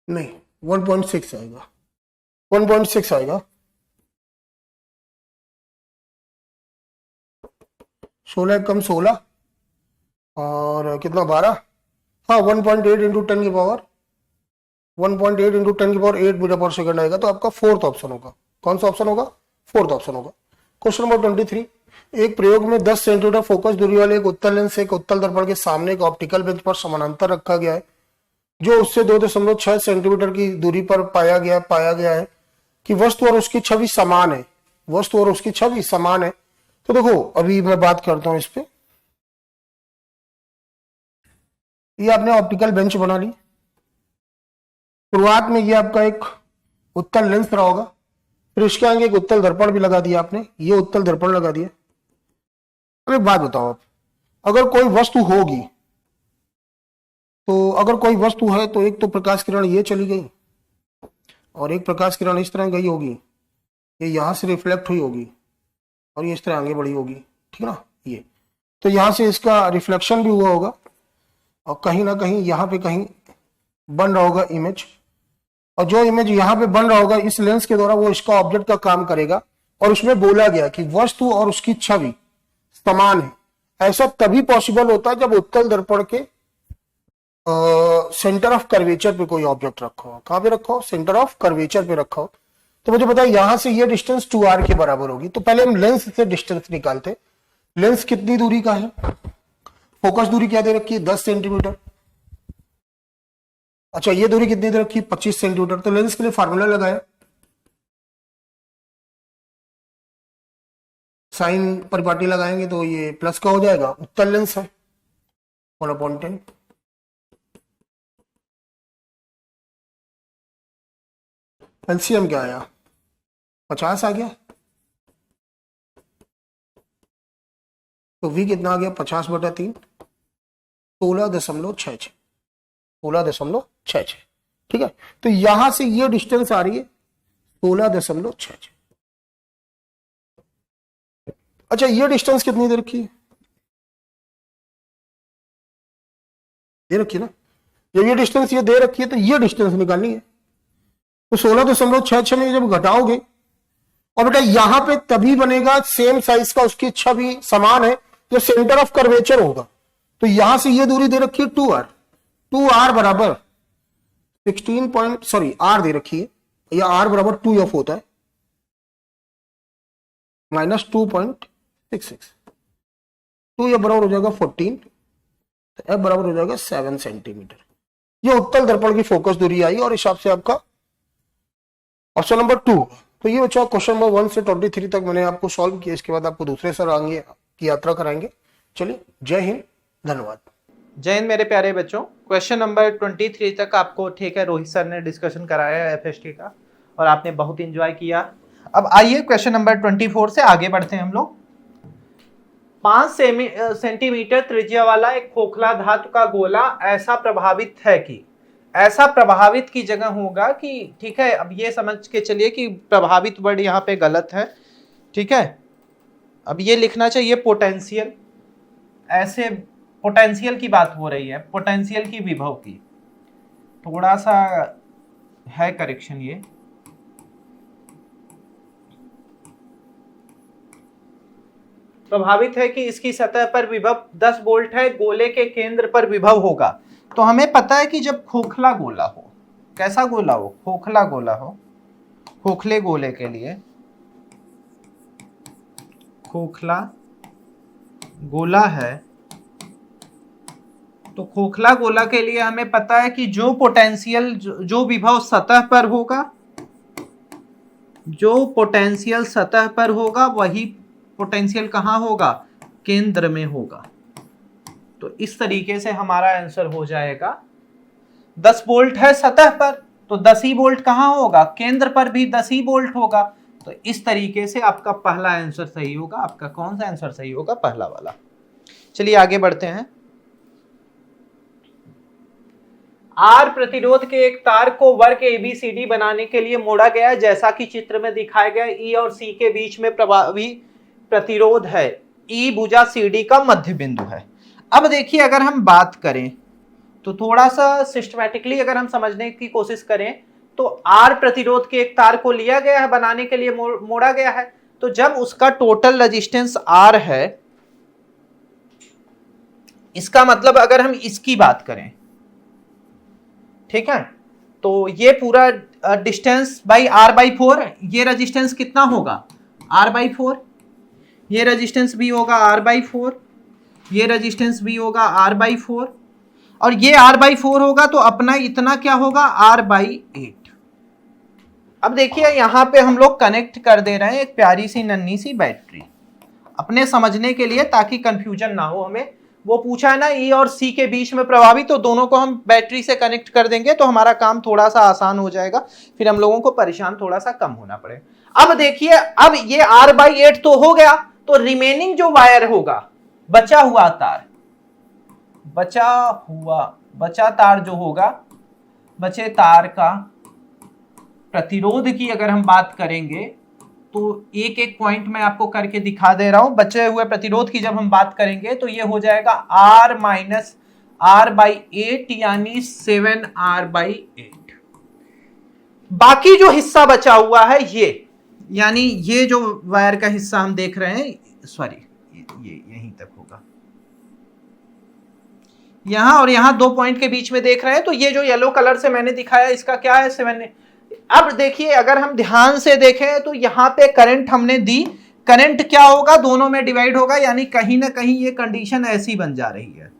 नहीं 1.6 आएगा, 1.6 आएगा, 16 कम 16 और कितना 12, हाँ 1.8 इंटू 10 की पावर 1.8 इंटू 10 की पावर 8 मीटर पर सेकंड आएगा। तो आपका फोर्थ ऑप्शन होगा, कौन सा ऑप्शन होगा, फोर्थ ऑप्शन होगा। क्वेश्चन नंबर 23, एक प्रयोग में 10 सेंटीमीटर फोकस दूरी वाले एक उत्तल लेंस एक उत्तल दर्पण के सामने एक ऑप्टिकल बेंच पर समानांतर रखा गया है, जो उससे 2.6 सेंटीमीटर की दूरी पर पाया गया है कि वस्तु और उसकी छवि समान है, वस्तु और उसकी छवि समान है। तो देखो अभी मैं बात करता हूं इस पे, ये आपने ऑप्टिकल बेंच बना ली, शुरुआत में ये आपका एक उत्तल लेंस रहा होगा, फिर इसके आगे एक उत्तल दर्पण भी लगा दिया आपने, ये उत्तल दर्पण लगा दिया। अब एक बात बताओ आप, अगर कोई वस्तु होगी तो अगर कोई वस्तु है तो एक तो प्रकाश किरण ये चली गई और एक प्रकाश किरण इस तरह गई होगी, ये यहां से रिफ्लेक्ट हुई होगी और ये इस तरह आगे बढ़ी होगी, ठीक है ना, ये तो यहां से इसका रिफ्लेक्शन भी हुआ होगा और कहीं ना कहीं यहाँ पे कहीं बन रहा होगा इमेज, और जो इमेज यहाँ पे बन रहा होगा इस लेंस के द्वारा वो इसका ऑब्जेक्ट का काम करेगा। और उसमें बोला गया कि वस्तु और उसकी छवि समान है। ऐसा तभी पॉसिबल होता है जब उत्तल दर्पण के सेंटर ऑफ कर्वेचर पे कोई ऑब्जेक्ट रखा हो। कहां पे रखा हो, सेंटर ऑफ कर्वेचर पे रखा हो। तो मुझे पता है यहां से ये डिस्टेंस 2r के बराबर होगी। तो पहले हम लेंस से डिस्टेंस निकालते, लेंस कितनी दूरी का है, फोकस दूरी क्या दे रखी है 10 सेंटीमीटर, अच्छा ये दूरी कितनी दे रखी है 25 सेंटीमीटर। तो लेंस के लिए फार्मूला लगाया, साइन परिपाटी लगाएंगे तो ये प्लस का हो जाएगा, उत्तल लेंस है 1/10, एलसीएम क्या आया 50 आ गया, तो v कितना आ गया 50/3, 16.66, 16.66, ठीक है। तो यहां से ये डिस्टेंस आ रही है 16.66। अच्छा ये डिस्टेंस कितनी दे रखी है, दे रखी है ना, जब ये डिस्टेंस ये दे रखी है तो ये डिस्टेंस निकालनी है। तो 16.66 में जब घटाओगे, और बेटा यहां पे तभी बनेगा सेम साइज का उसकी छवि समान है जो सेंटर ऑफ कर्वेचर होगा। तो यहां से ये दूरी दे रखी है 2r, 2r बराबर 16 दे रखी है, या r बराबर 2f होता है माइनस 2.66, 2 बराबर हो जाएगा 14, तो f बराबर हो जाएगा 7 सेंटीमीटर। ये उत्तल दर्पण की फोकस दूरी आई और हिसाब से आपका ऑप्शन नंबर 2। तो ये बच्चा क्वेश्चन नंबर 1 से 23 तक मैंने आपको सॉल्व किया। इसके बाद आपको दूसरे सर आगे की यात्रा कराएंगे। चलिए जय हिंद, धन्यवाद। जय हिंद मेरे प्यारे बच्चों। क्वेश्चन नंबर 23 तक आपको ठीक है रोहित सर ने डिस्कशन कराया है एफएसटी का और आपने बहुत इंजॉय किया। अब आइए क्वेश्चन नंबर 24 से आगे बढ़ते हैं हम लोग। 5 सेंटीमीटर त्रिज्या वाला एक खोखला धातु का गोला ऐसा प्रभावित है कि, ऐसा प्रभावित की जगह होगा कि, ठीक है। अब ये समझ के चलिए कि प्रभावित वर्ड यहाँ पे गलत है, ठीक है। अब ये लिखना चाहिए पोटेंशियल, ऐसे पोटेंशियल की बात हो रही है, पोटेंशियल की, विभव की। थोड़ा सा है करेक्शन ये। प्रभावित है कि इसकी सतह पर विभव 10 वोल्ट है, गोले के केंद्र पर विभव होगा। तो हमें पता है कि जब खोखला गोला हो, कैसा गोला हो, खोखला गोला हो, खोखले गोले के लिए, खोखला गोला है, तो खोखला गोला के लिए हमें पता है कि जो पोटेंशियल, जो विभव सतह पर होगा, जो पोटेंशियल सतह पर होगा वही पोटेंशियल कहां होगा, केंद्र में होगा। तो इस तरीके से हमारा आंसर हो जाएगा 10 वोल्ट है सतह पर, तो 10 ही वोल्ट कहां होगा, केंद्र पर भी 10 ही वोल्ट होगा। तो इस तरीके से आपका पहला आंसर सही होगा। आपका कौन सा आंसर सही होगा, पहला वाला। चलिए आगे बढ़ते हैं। आर प्रतिरोध के एक तार को वर्ग ABCD बनाने के लिए मोड़ा गया है, जैसा कि चित्र में दिखाया गया। E और C के बीच में प्रभावी प्रतिरोध है। E भुजा CD का मध्य बिंदु है। अब देखिए, अगर हम बात करें तो थोड़ा सा सिस्टमैटिकली अगर हम समझने की कोशिश करें तो आर प्रतिरोध के एक तार को लिया गया है, बनाने के लिए मोड़ा गया है। तो जब उसका टोटल रेजिस्टेंस आर है, इसका मतलब अगर हम इसकी बात करें, ठीक है, तो ये पूरा डिस्टेंस बाई आर बाई 4, ये रेजिस्टेंस कितना होगा, आर बाई 4, ये रेजिस्टेंस भी होगा आर बाई 4, ये रेजिस्टेंस भी होगा आर बाई 4, और ये आर बाई 4 होगा, तो अपना इतना क्या होगा, आर बाई 8। अब देखिए यहां पे हम लोग कनेक्ट कर दे रहे हैं एक प्यारी सी नन्ही सी बैटरी, अपने समझने के लिए, ताकि कंफ्यूजन ना हो हमें। वो पूछा है ना E और C के बीच में प्रभावी, तो दोनों को हम बैटरी से कनेक्ट कर देंगे तो हमारा काम थोड़ा सा आसान हो जाएगा, फिर हम लोगों को परेशान थोड़ा सा कम होना पड़ेगा। अब देखिए, अब ये R बाई 8 तो हो गया, तो रिमेनिंग जो वायर होगा, बचा हुआ तार, बचा तार जो होगा, बचे तार का प्रतिरोध की अगर हम बात करेंगे तो एक एक पॉइंट में आपको करके दिखा दे रहा हूं। बचे हुए प्रतिरोध की जब हम बात करेंगे तो ये हो जाएगा R माइनस R बाई 8, यानी 7R बाई 8। बाकी जो हिस्सा बचा हुआ है ये, यानी ये जो वायर का हिस्सा हम देख रहे हैं, सॉरी ये यहीं तक होगा, यहां और यहां 2 पॉइंट के बीच में देख रहे हैं, तो ये जो येलो कलर से मैंने दिखाया इसका क्या है, 7। अब देखिए अगर हम ध्यान से देखें तो यहां पे करंट हमने दी, करंट क्या होगा, दोनों में डिवाइड होगा, यानी कहीं ना कहीं ये कंडीशन ऐसी बन जा रही है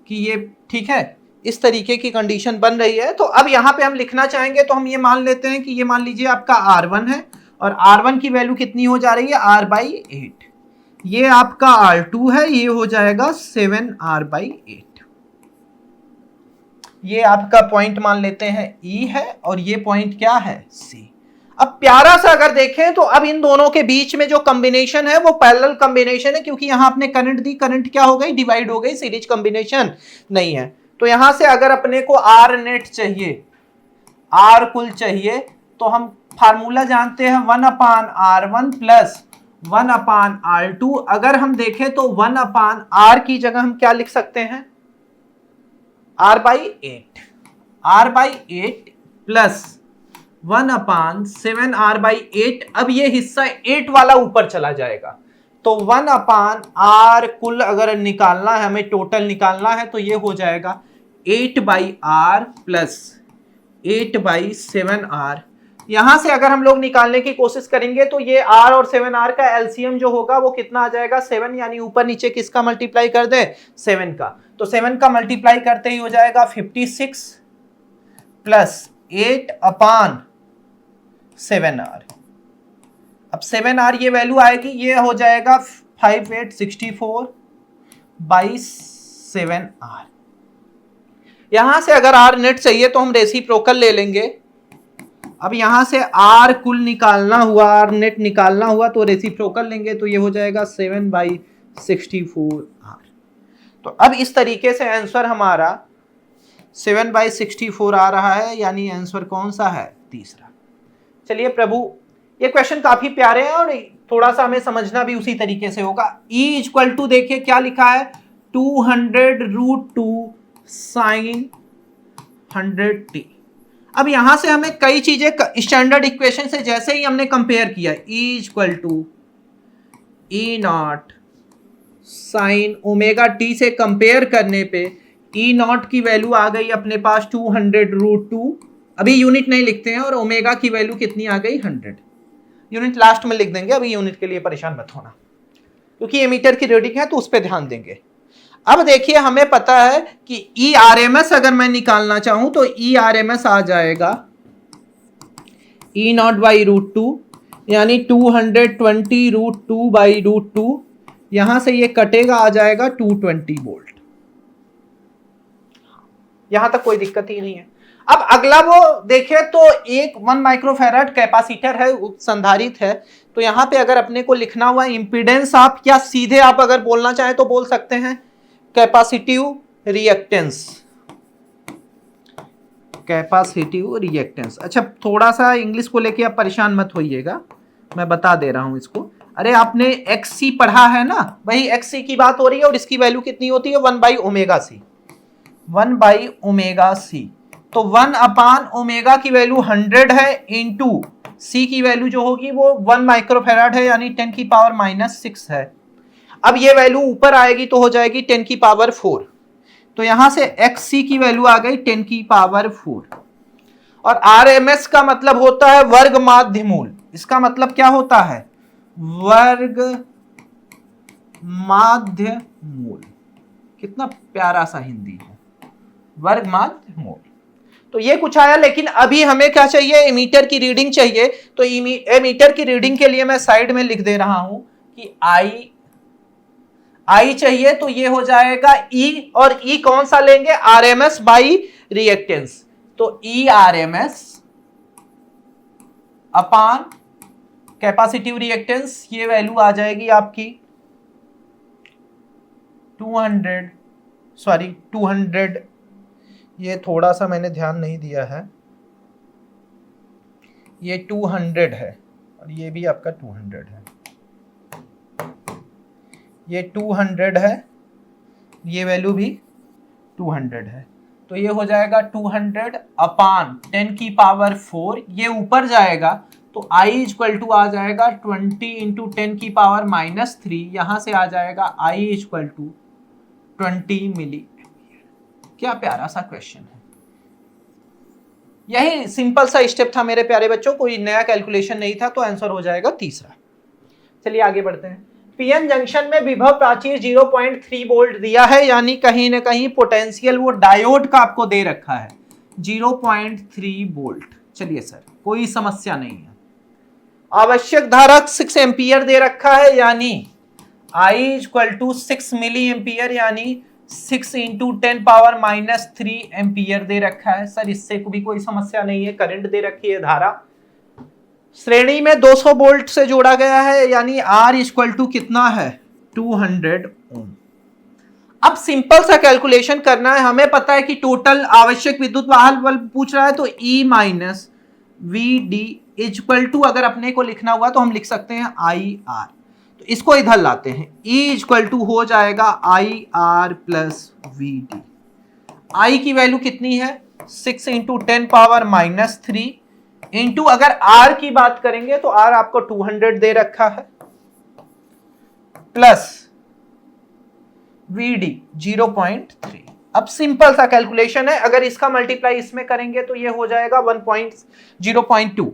कि ये, ठीक है, इस तरीके की कंडीशन बन रही है। तो अब यहां पे हम लिखना चाहेंगे तो हम ये मान लेते हैं कि ये मान लीजिए आपका R1 है, और R1 की वैल्यू कितनी हो जा रही है, R बाई 8। ये आपका R2 है, ये हो जाएगा 7R बाई 8। ये आपका पॉइंट मान लेते हैं E है, और ये पॉइंट क्या है, C। अब प्यारा सा अगर देखें तो अब इन दोनों के बीच में जो कॉम्बिनेशन है वो पैरेलल कॉम्बिनेशन है, क्योंकि यहां आपने करंट दी, करंट क्या हो गई, डिवाइड हो गई, सीरीज कॉम्बिनेशन नहीं है। तो यहां से अगर अपने को R नेट चाहिए, R कुल चाहिए, तो हम फार्मूला जानते हैं 1/R1 प्लस 1/R2। अगर हम देखें तो 1/R की जगह हम क्या लिख सकते हैं, R by 8, R by 8 plus 1/7R by 8। अब ये हिस्सा 8 वाला ऊपर चला जाएगा, तो 1/R कुल अगर निकालना है, हमें टोटल निकालना है, तो ये हो जाएगा 8/R प्लस 8/7R। यहां से अगर हम लोग निकालने की कोशिश करेंगे तो ये R और 7R का एलसीएम जो होगा वो कितना आ जाएगा, 7, यानी ऊपर नीचे किसका मल्टीप्लाई कर दे, 7 का। तो 7 का मल्टीप्लाई करते ही हो जाएगा 56 प्लस 8/7R। अब 7R ये वैल्यू आएगी, ये हो जाएगा 5864 बाई 7R। यहां से अगर R नेट चाहिए तो हम रेसिप्रोकल ले लेंगे। अब यहां से R कुल निकालना हुआ, R नेट निकालना हुआ, तो रेसिप्रोकल लेंगे, तो ये हो जाएगा 7/64R। तो अब इस तरीके से आंसर हमारा 7/64 आ रहा है, यानी आंसर कौन सा है, तीसरा। चलिए प्रभु ये क्वेश्चन काफी प्यारे हैं और थोड़ा सा हमें समझना भी उसी तरीके से होगा। E इक्वल टू देखिए क्या लिखा है, 200√2 साइन 100t। अब यहां से हमें कई चीजें स्टैंडर्ड इक्वेशन से जैसे ही हमने कंपेयर किया, E equal to E naught sine omega T से कंपेयर करने पे ई नॉट की वैल्यू आ गई अपने पास 200√2। अभी यूनिट नहीं लिखते हैं, और ओमेगा की वैल्यू कितनी आ गई 100। यूनिट लास्ट में लिख देंगे, अभी यूनिट के लिए परेशान मत होना, क्योंकि एमीटर की रीडिंग है तो उस पर ध्यान देंगे। अब देखिए हमें पता है कि ई आर एम एस अगर मैं निकालना चाहूं तो ई आर एम एस आ जाएगा ई नॉट बाई √2, यानी 220√2 बाई √2। यहां से ये कटेगा, आ जाएगा 220 वोल्ट। यहां तक कोई दिक्कत ही नहीं है। अब अगला वो देखें तो एक 1 माइक्रोफैराड कैपेसिटर है, संधारित्र है। तो यहां पे अगर अपने को लिखना हुआ इंपीडेंस, आप या सीधे आप अगर बोलना चाहें तो बोल सकते हैं कैपेसिटिव रिएक्टेंस। Capacitive reactance. अच्छा, थोड़ा सा इंग्लिश को लेके आप परेशान मत होइएगा, मैं बता दे रहा हूं इसको। अरे आपने XC पढ़ा है ना, वही XC की बात हो रही है, और इसकी वैल्यू कितनी होती है 1/ω/c। 1/ω/c। तो 1/ω की वैल्यू 100 है, इंटू C की वैल्यू जो होगी वो 1 माइक्रोफैराड है, यानी 10⁻⁻⁶ है। अब ये वैल्यू ऊपर आएगी तो हो जाएगी 10⁻⁴। तो यहां से XC की वैल्यू आ गई 10⁻⁴। और RMS का मतलब होता है वर्ग माध्य मूल। इसका मतलब क्या होता है, वर्ग माध्य मूल। कितना प्यारा सा हिंदी है, वर्ग माध्य मूल। तो ये कुछ आया, लेकिन अभी हमें क्या चाहिए, एमीटर की रीडिंग चाहिए। तो एमीटर की रीडिंग के लिए मैं साइड में लिख दे रहा हूं कि आई चाहिए, तो ये हो जाएगा E, और E कौन सा लेंगे, RMS बाई रिएक्टेंस। तो E RMS अपान कैपेसिटिव रिएक्टेंस, ये वैल्यू आ जाएगी आपकी 200, ये थोड़ा सा मैंने ध्यान नहीं दिया है, ये 200 है और ये भी आपका 200 है, ये 200 है, ये वैल्यू भी 200 है। तो ये हो जाएगा 200 अपान 10⁻⁴। ये ऊपर जाएगा तो I इक्वल टू आ जाएगा 20 इंटू 10⁻⁻3। यहां से आ जाएगा I इक्वल टू 20 मिली। क्या प्यारा सा क्वेश्चन है। यही सिंपल सा स्टेप था मेरे प्यारे बच्चों, कोई नया कैलकुलेशन नहीं था, तो आंसर हो जाएगा तीसरा। चलिए आगे बढ़ते हैं। पीएन जंक्शन में विभव प्राचीर 0.3 वोल्ट दिया है, यानी कहीं ना कहीं पोटेंशियल वो डायोड का आपको दे रखा है 0.3 वोल्ट। चलिए सर, कोई समस्या नहीं है। आवश्यक धारा 6 एम्पियर दे रखा है, यानी I equal to 6 milli ampere, यानी 6 इंटू 10⁻⁻3 एम्पियर दे रखा है। सर इससे भी कोई समस्या नहीं है, करंट दे रखी है, धारा श्रेणी में 200 वोल्ट से जोड़ा गया है, यानी R इक्वल टू कितना है 200 ओम। अब सिंपल सा कैलकुलेशन करना है। हमें पता है कि टोटल आवश्यक विद्युत वाहक बल पूछ रहा है, तो E minus VD equal to, अगर अपने को लिखना हुआ तो हम लिख सकते हैं IR। तो इसको इधर लाते हैं, E इक्वल टू हो जाएगा IR प्लस VD। I की वैल्यू कितनी है 6 इंटू 10⁻⁻3 इंटू, अगर R की बात करेंगे तो R आपको 200 दे रखा है, प्लस VD 0.3। अब सिंपल सा कैलकुलेशन है, अगर इसका मल्टीप्लाई इसमें करेंगे तो ये हो जाएगा 0.2,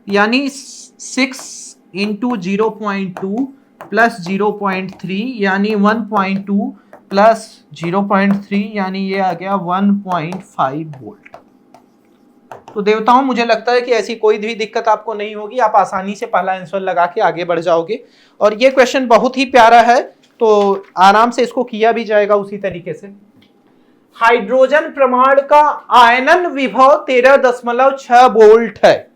यानी 6 इंटू 0.2 प्लस 0.3, यानी 1.2 प्लस 0.3, यानी ये आ गया 1.5 वोल्ट। तो देवताओं, मुझे लगता है कि ऐसी कोई भी दिक्कत आपको नहीं होगी, आप आसानी से पहला आंसर लगा के आगे बढ़ जाओगे। और ये क्वेश्चन बहुत ही प्यारा है, तो आराम से इसको किया भी जाएगा उसी तरीके से। हाइड्रोजन प्रमाण का आयनन विभव 13.6 वोल्ट है,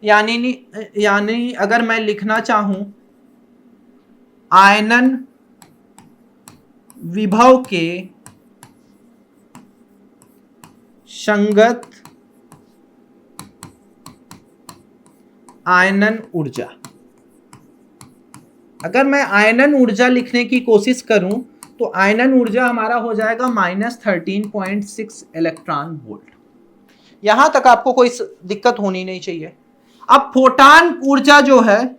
यानी अगर मैं लिखना चाहूं आयनन विभव के संगत आयनन ऊर्जा। अगर मैं आयनन ऊर्जा लिखने की कोशिश करूं तो आयनन ऊर्जा हमारा हो जाएगा -13.6 इलेक्ट्रॉन वोल्ट। यहां तक आपको कोई दिक्कत होनी नहीं चाहिए। अब फोटान ऊर्जा जो है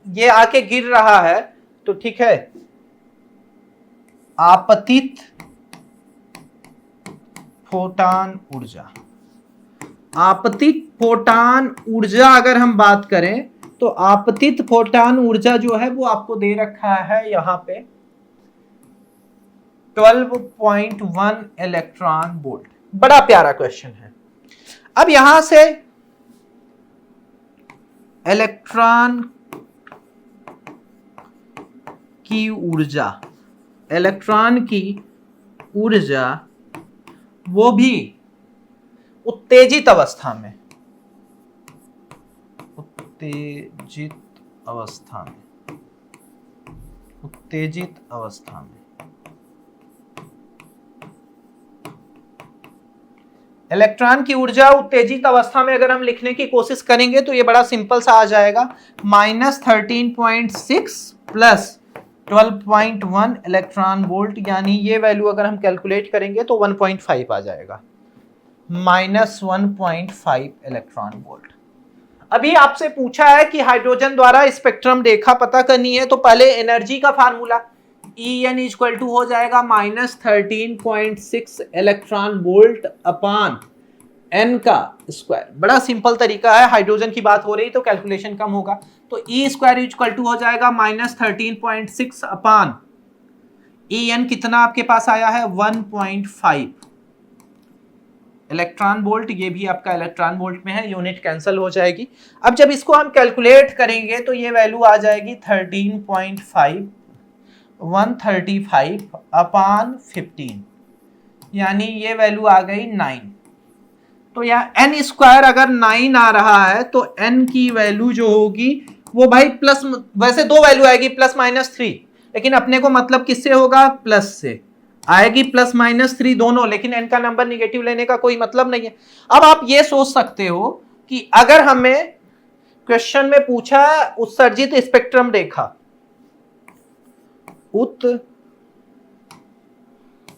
ये आके गिर रहा है तो ठीक है, आपतित फोटान ऊर्जा। आपतित फोटान ऊर्जा अगर हम बात करें तो आपतित फोटान ऊर्जा जो है वो आपको दे रखा है यहां पे 12.1 इलेक्ट्रॉन वोल्ट। बड़ा प्यारा क्वेश्चन है। अब यहां से इलेक्ट्रॉन की ऊर्जा, इलेक्ट्रॉन की ऊर्जा वो भी उत्तेजित अवस्था में, उत्तेजित अवस्था में, उत्तेजित अवस्था में इलेक्ट्रॉन की ऊर्जा उत्तेजित अवस्था में अगर हम लिखने की कोशिश करेंगे तो ये बड़ा सिंपल सा आ जाएगा, -13.6 प्लस 12.1 इलेक्ट्रॉन वोल्ट, यानी ये वैल्यू अगर हम कैलकुलेट करेंगे तो 1.5 आ जाएगा, -1.5 इलेक्ट्रॉन वोल्ट। अभी आपसे पूछा है कि हाइड्रोजन द्वारा स्पेक्ट्रम रेखा पता करनी है, तो पहले एनर्जी का फार्मूला En इक्वल टू हो जाएगा -13.6 इलेक्ट्रॉन वोल्ट अपान n का स्क्वायर। बड़ा सिंपल तरीका है, हाइड्रोजन की बात हो रही तो कैलकुलेशन कम होगा, तो E स्क्वायर इक्वल टू हो जाएगा -13.6 अपान En कितना आपके पास आया है 1.5 इलेक्ट्रॉन वोल्ट। ये भी आपका इलेक्ट्रॉन वोल्ट में है, यूनिट कैंसिल हो जाएगी। अब जब इसको हम कैलकुलेट करेंगे तो ये वैल्यू आ जाएगी 13.5 135 अपान 15, यानी ये वैल्यू आ गई 9। तो यहाँ n स्क्वायर अगर 9 आ रहा है तो n की वैल्यू जो होगी वो भाई प्लस, वैसे दो वैल्यू आएगी +-3, लेकिन अपने को मतलब किससे होगा, प्लस से आएगी, +-3 दोनों, लेकिन n का नंबर निगेटिव लेने का कोई मतलब नहीं है। अब आप ये सोच सकते हो कि अगर हमें क्वेश्चन में पूछा उत्सर्जित स्पेक्ट्रम रेखा,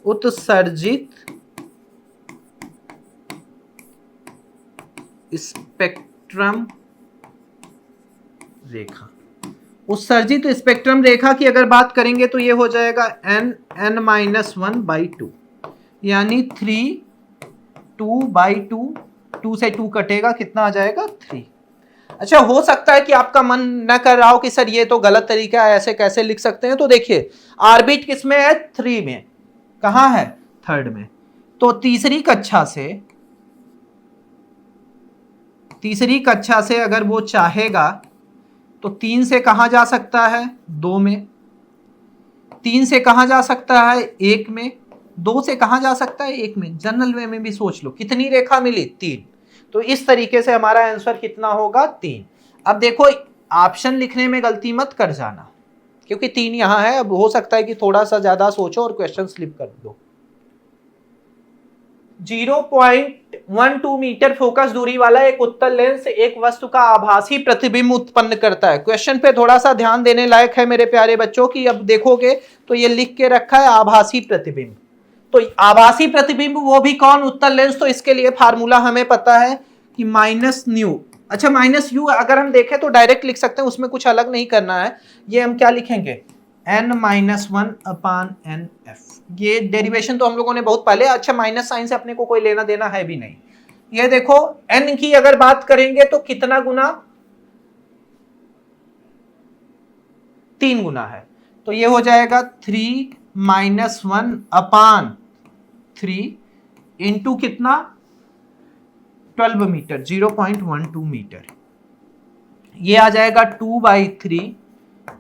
उत्सर्जित स्पेक्ट्रम रेखा, उत्सर्जित स्पेक्ट्रम रेखा की अगर बात करेंगे तो ये हो जाएगा n-1/2, यानी 3 2/2, 2 से 2 कटेगा, कितना आ जाएगा 3। अच्छा, हो सकता है कि आपका मन न कर रहा हो कि सर ये तो गलत तरीका है, ऐसे कैसे लिख सकते हैं, तो देखिए ऑर्बिट किसमें है, 3 में, कहां है, 3rd में, तो तीसरी कक्षा से अगर वो चाहेगा तो 3 से कहां जा सकता है, 2 में, 3 से कहां जा सकता है, 1 में, 2 से कहां जा सकता है, 1 में। जनरल वे में भी सोच लो, कितनी रेखा मिली, 3। तो इस तरीके से हमारा आंसर कितना होगा, 3। अब देखो ऑप्शन लिखने में गलती मत कर जाना, क्योंकि 3 यहां है। अब हो सकता है कि थोड़ा सा ज्यादा सोचो और क्वेश्चन स्लिप कर दो। 0.12 मीटर फोकस दूरी वाला एक उत्तल लेंस एक वस्तु का आभासी प्रतिबिंब उत्पन्न करता है। क्वेश्चन पे थोड़ा सा ध्यान देने लायक है मेरे प्यारे बच्चों की। अब देखोगे तो ये लिख के रखा है आभासी प्रतिबिंब, तो आभासी प्रतिबिंब वो भी कौन, उत्तल लेंस। तो इसके लिए फार्मूला हमें पता है कि -μ। अच्छा, -u अगर हम देखें तो डायरेक्ट लिख सकते हैं, उसमें कुछ अलग नहीं करना है। ये हम क्या लिखेंगे, n-1 अपान nf। ये डेरिवेशन तो हम लोगों ने बहुत पहले, अच्छा माइनस साइन से अपने को कोई लेना देना है भी नहीं। ये देखो n की अगर बात करेंगे तो कितना गुना, 3 गुना है, तो ये हो जाएगा 3-1 अपान 3 इंटू कितना, 12 मीटर, 0.12 मीटर। ये आ जाएगा 2/3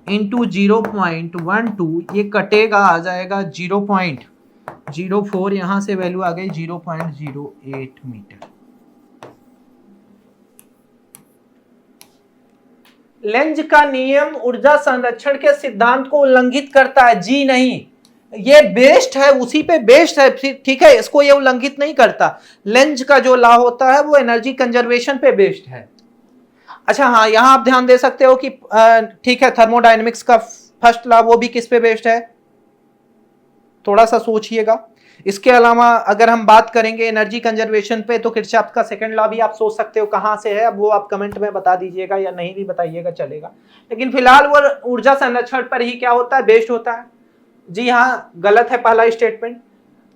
इंटू 0.12, ये कटेगा, आ जाएगा 0.04, यहां से वैल्यू आ गई 0.08 मीटर। लेंज का नियम ऊर्जा संरक्षण के सिद्धांत को उल्लंघित करता है, जी नहीं, ये बेस्ड है, उसी पे बेस्ड है, ठीक है, इसको ये उल्लंघित नहीं करता। लेंज का जो लॉ होता है वो एनर्जी कंजर्वेशन पे बेस्ड है। अच्छा हाँ, यहां आप ध्यान दे सकते हो कि ठीक है, थर्मोडायनेमिक्स का फर्स्ट लॉ वो भी किस पे बेस्ड है, थोड़ा सा सोचिएगा। इसके अलावा अगर हम बात करेंगे एनर्जी कंजर्वेशन पे, तो किरचॉफ का सेकंड लॉ भी आप सोच सकते हो कहां से है, अब वो आप कमेंट में बता दीजिएगा या नहीं भी बताइएगा चलेगा, लेकिन फिलहाल वो ऊर्जा संरक्षण पर ही क्या होता है, बेस्ड होता है। जी हाँ, गलत है पहला स्टेटमेंट।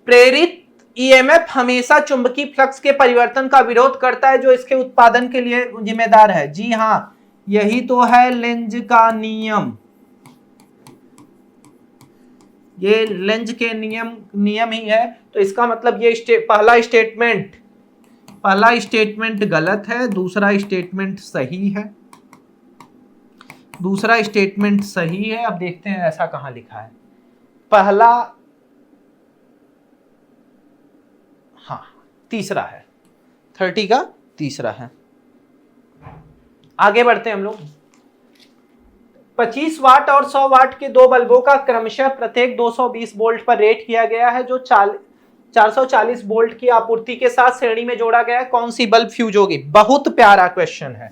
प्रेरित ईएमएफ हमेशा चुंबकीय फ्लक्स के परिवर्तन का विरोध करता है जो इसके उत्पादन के लिए जिम्मेदार है। जी हाँ, यही तो है लेंज का नियम, ये लेंज के नियम ही है। तो इसका मतलब ये पहला स्टेटमेंट गलत है, दूसरा स्टेटमेंट सही है, दूसरा स्टेटमेंट सही है। अब देखते हैं ऐसा कहां लिखा है, पहला, हाँ तीसरा है, 30 का तीसरा है। आगे बढ़ते हैं हम लोग। 25 वाट और 100 वाट के दो बल्बों का क्रमशः प्रत्येक 220 वोल्ट पर रेट किया गया है, जो 440 वोल्ट की आपूर्ति के साथ श्रेणी में जोड़ा गया है। कौन सी बल्ब फ्यूज होगी? बहुत प्यारा क्वेश्चन है,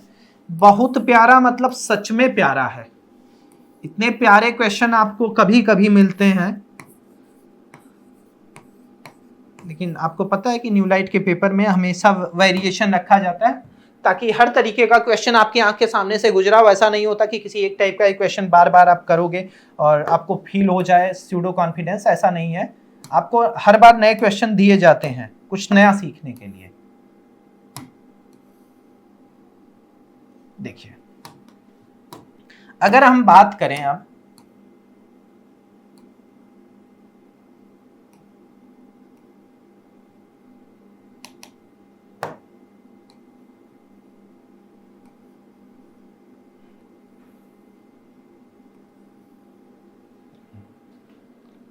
बहुत प्यारा मतलब सच में प्यारा है। इतने प्यारे क्वेश्चन आपको कभी कभी मिलते हैं, लेकिन आपको पता है कि न्यू लाइट के पेपर में हमेशा वेरिएशन रखा जाता है ताकि हर तरीके का क्वेश्चन आपकी आंख के सामने से गुजरा हो। ऐसा नहीं होता कि किसी एक टाइप का एक क्वेश्चन बार बार आप करोगे और आपको फील हो जाए स्यूडो कॉन्फिडेंस, ऐसा नहीं है। आपको हर बार नए क्वेश्चन दिए जाते हैं कुछ नया सीखने के लिए। देखिए, अगर हम बात करें अब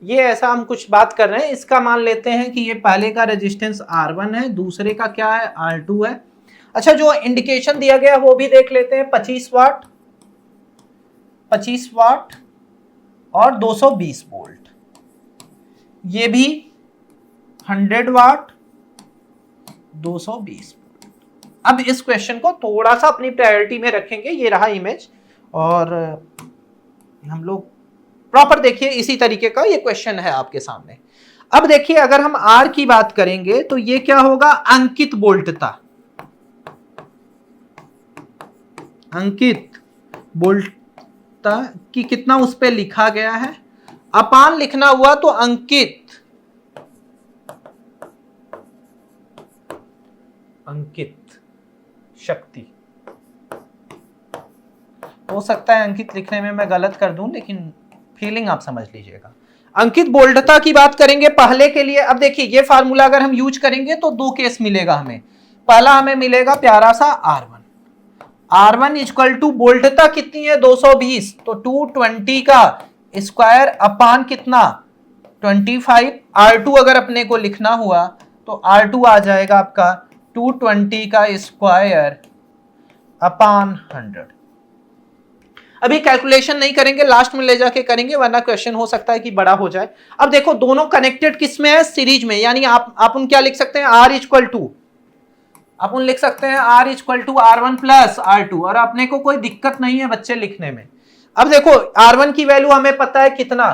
ये ऐसा हम कुछ बात कर रहे हैं, इसका मान लेते हैं कि ये पहले का रेजिस्टेंस R1 है, दूसरे का क्या है, R2 है। अच्छा, जो इंडिकेशन दिया गया वो भी देख लेते हैं, 25 वाट और 220 वोल्ट, ये भी 100 वाट 220 वोल्ट। अब इस क्वेश्चन को थोड़ा सा अपनी प्रायोरिटी में रखेंगे, ये रहा इमेज, और हम लोग प्रॉपर देखिए इसी तरीके का ये क्वेश्चन है आपके सामने। अब देखिए, अगर हम R की बात करेंगे तो ये क्या होगा, अंकित वोल्टता, अंकित वोल्टता की कितना उस पे लिखा गया है, अपान लिखना हुआ तो अंकित शक्ति। हो सकता है अंकित लिखने में मैं गलत कर दूं, लेकिन फीलिंग आप समझ लीजिएगा। अंकित वोल्टता की बात करेंगे पहले के लिए। अब देखिए, ये फार्मूला अगर हम यूज करेंगे तो दो केस मिलेगा हमें। पहला हमें मिलेगा प्यारा सा R1 इक्वल टू वोल्टता कितनी है, 220, तो 220 का स्क्वायर अपान कितना, 25। R2 अगर अपने को लिखना हुआ तो R2 आ जाएगा आपका 220 का स्क्वायर अपान 100। अभी कैलकुलेशन नहीं करेंगे, लास्ट में ले जाके करेंगे, वरना क्वेश्चन हो सकता है कि बड़ा हो जाए। अब देखो, दोनों कनेक्टेड किस में है, सीरीज में, यानी आप उन क्या लिख सकते हैं, R इक्वल टू, अपन लिख सकते हैं R equal to R1 plus R2, और अपने को कोई दिक्कत नहीं है बच्चे लिखने में। अब देखो, R1 की वैल्यू हमें पता है कितना,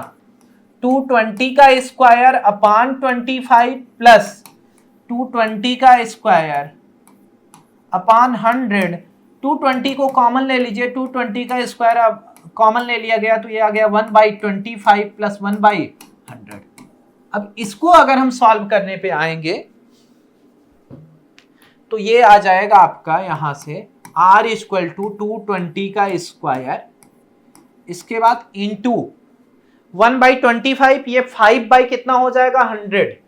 220 का स्क्वायर अपान 25 प्लस 220 का स्क्वायर अपान 100। 220 को कॉमन ले लीजिए, 220 का स्क्वायर अब कॉमन ले लिया गया तो ये आ गया 1/25 प्लस 1/100। अब इसको अगर हम सॉल्व करने पे आएंगे तो ये आ जाएगा आपका यहां से R इक्वल टू 220 का स्क्वायर, इसके बाद इंटू 1/25, ये 5 कितना हो जाएगा, 100,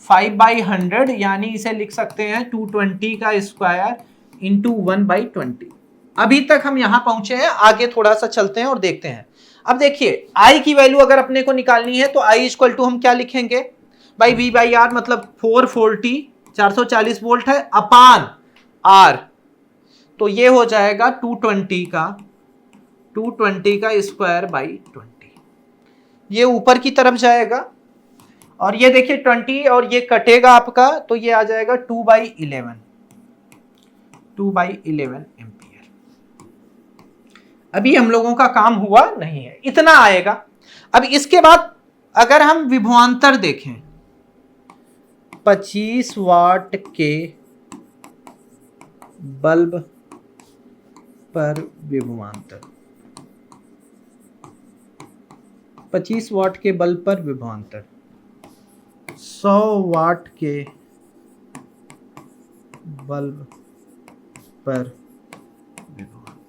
5/100, यानी इसे लिख सकते हैं 220 का स्क्वायर इंटू 1/20। अभी तक हम यहां पहुंचे हैं, आगे थोड़ा सा चलते हैं और देखते हैं। अब देखिए, I की वैल्यू अगर अपने को निकालनी है तो I इक्वल टू हम क्या लिखेंगे, भाई V/R, मतलब 440 वोल्ट है अपान R, तो ये हो जाएगा 220 का स्क्वायर बाई 20। ये ऊपर की तरफ जाएगा और ये देखिए 20 और ये कटेगा आपका, तो ये आ जाएगा 2/11 एम्पियर। अभी हम लोगों का काम हुआ नहीं है, इतना आएगा। अब इसके बाद अगर हम विभवांतर देखें, 25 वाट के बल्ब पर विभवांतर, 25 वाट के बल्ब पर विभवांतर, 100 वाट के बल्ब पर विभवांतर।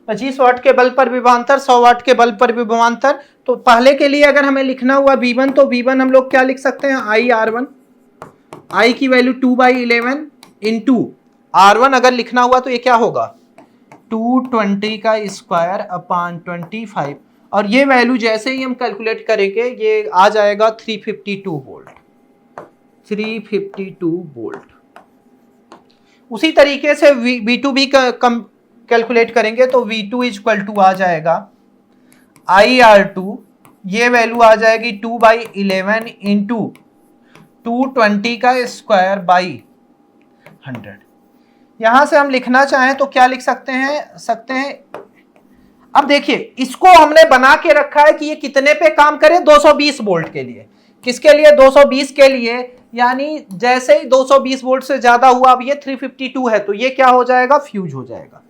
पच्चीस वाट के बल्ब पर विभवांतर, 100 वाट के बल्ब पर विभवांतर। तो पहले के लिए अगर हमें लिखना हुआ V1, तो V1 हम लोग क्या लिख सकते हैं, IR1, I की वैल्यू 2/11 इंटू R1 अगर लिखना हुआ तो ये क्या होगा, 220 का स्क्वायर अपान 25, और ये वैल्यू जैसे ही हम कैलकुलेट करेंगे ये आ जाएगा 352 वोल्ट, 352 वोल्ट। उसी तरीके से V2 भी कम कैलकुलेट करेंगे तो V2 इक्वल टू आ जाएगा IR2, ये वैल्यू आ जाएगी 2/11 इंटू 220 का स्क्वायर बाई 100। यहां से हम लिखना चाहें तो क्या लिख सकते हैं, अब देखिए इसको हमने बना के रखा है कि ये कितने पे काम करे, 220 वोल्ट के लिए। किसके लिए, 220 के लिए, यानी जैसे ही 220 वोल्ट से ज्यादा हुआ, अब ये 352 है तो ये क्या हो जाएगा, फ्यूज हो जाएगा।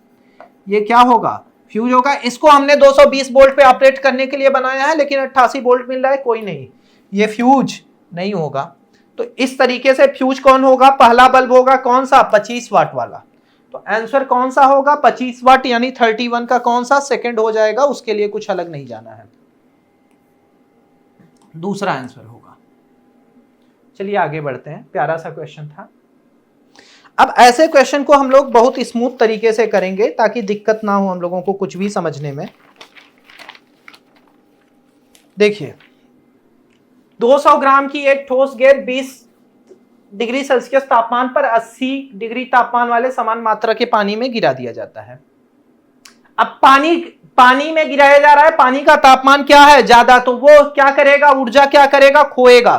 ये क्या होगा, फ्यूज होगा। इसको हमने 220 वोल्ट पे ऑपरेट करने के लिए बनाया है, लेकिन 88 वोल्ट मिल रहा है, कोई नहीं, ये फ्यूज नहीं होगा। तो इस तरीके से फ्यूज कौन होगा, पहला बल्ब होगा कौन सा, 25 वाट वाला। तो आंसर कौन सा होगा, 25 वाट, यानी 31 का कौन सा सेकंड हो जाएगा, उसके लिए कुछ अलग नहीं जाना है, दूसरा आंसर होगा। चलिए आगे बढ़ते हैं, प्यारा सा क्वेश्चन था। अब ऐसे क्वेश्चन को हम लोग बहुत स्मूथ तरीके से करेंगे ताकि दिक्कत ना हो हम लोगों को कुछ भी समझने में। देखिए 200 ग्राम की एक ठोस गेंद 20 डिग्री सेल्सियस तापमान पर 80 डिग्री तापमान वाले समान मात्रा के पानी में गिरा दिया जाता है। अब पानी में गिराया जा रहा है, पानी का तापमान क्या है, ज्यादा, तो वो क्या करेगा, ऊर्जा क्या करेगा, खोएगा।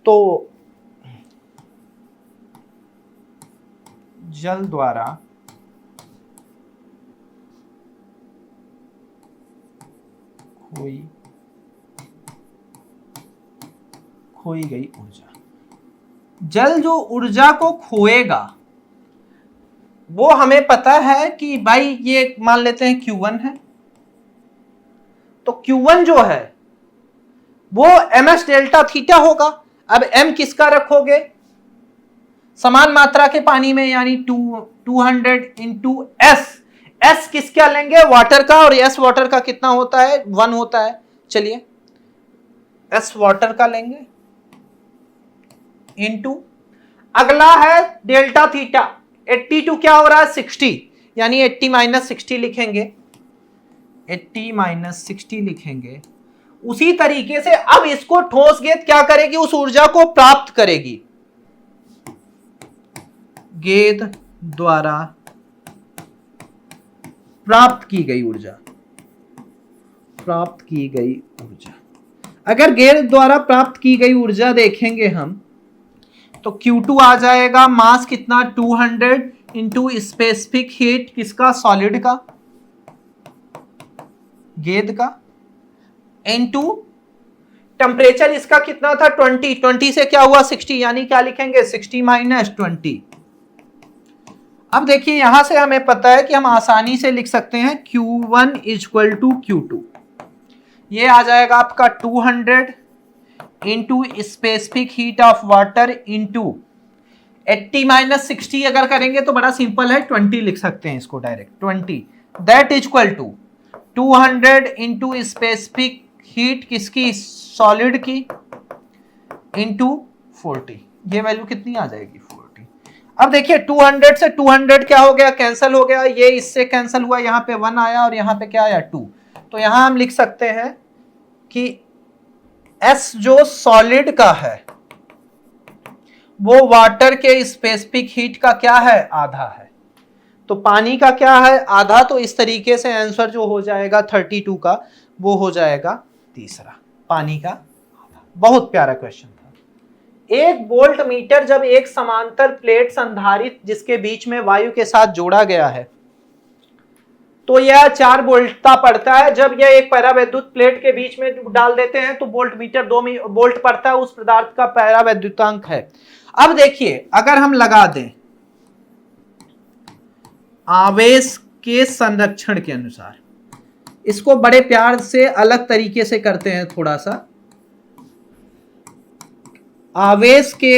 तो जल द्वारा खोई गई ऊर्जा, जल जो ऊर्जा को खोएगा वो हमें पता है कि भाई ये मान लेते हैं Q1 है। तो Q1 जो है वो ms डेल्टा थीटा होगा। अब m किसका रखोगे, समान मात्रा के पानी में, यानी 200 इंटू s किसका लेंगे, वाटर का, और s वाटर का कितना होता है, 1 होता है। चलिए s वाटर का लेंगे इंटू, अगला है डेल्टा थीटा, 82 क्या हो रहा है, 60, यानी 80 माइनस 60 लिखेंगे, 80 माइनस 60 लिखेंगे। उसी तरीके से अब इसको ठोस गेंद क्या करेगी, उस ऊर्जा को प्राप्त करेगी, गेंद द्वारा प्राप्त की गई ऊर्जा, प्राप्त की गई ऊर्जा। अगर गेंद द्वारा प्राप्त की गई ऊर्जा देखेंगे हम तो Q2 आ जाएगा, मास कितना, 200 इंटू स्पेसिफिक हीट किसका, सॉलिड का, गेंद का, इंटू टेम्परेचर इसका कितना था, 20 से क्या हुआ, 60, यानी क्या लिखेंगे, 60 माइनस 20। अब देखिए यहां से हमें पता है कि हम आसानी से लिख सकते हैं Q1 इक्वल टू Q2, ये आ जाएगा आपका 200 into specific heat of water into 80 minus 60 अगर करेंगे तो बड़ा सिंपल है, 20 लिख सकते हैं इसको direct, 20 that equal to 200 into specific heat किसकी, सॉलिड की, इंटू 40, ये वैल्यू कितनी आ जाएगी, 40। अब देखिए 200 से 200 क्या हो गया, कैंसिल हो गया, ये इससे कैंसिल हुआ, यहाँ पे 1 आया और यहाँ पे क्या आया, 2। तो यहां हम लिख सकते हैं कि S जो सॉलिड का है वो वाटर के स्पेसिफिक हीट का क्या है, आधा है। तो पानी का क्या है, आधा। तो इस तरीके से आंसर जो हो जाएगा 32 का वो हो जाएगा तीसरा, पानी का आधा। बहुत प्यारा क्वेश्चन था, एक वोल्ट मीटर जब एक समांतर प्लेट संधारित्र जिसके बीच में वायु के साथ जोड़ा गया है तो यह 4 वोल्टता पड़ता है। जब यह एक परावैद्युत प्लेट के बीच में डाल देते हैं तो वोल्ट मीटर 2 वोल्ट पड़ता है, उस पदार्थ का परावैद्युतांक है। अब देखिए अगर हम लगा दें आवेश के संरक्षण के अनुसार, इसको बड़े प्यार से अलग तरीके से करते हैं थोड़ा सा, आवेश के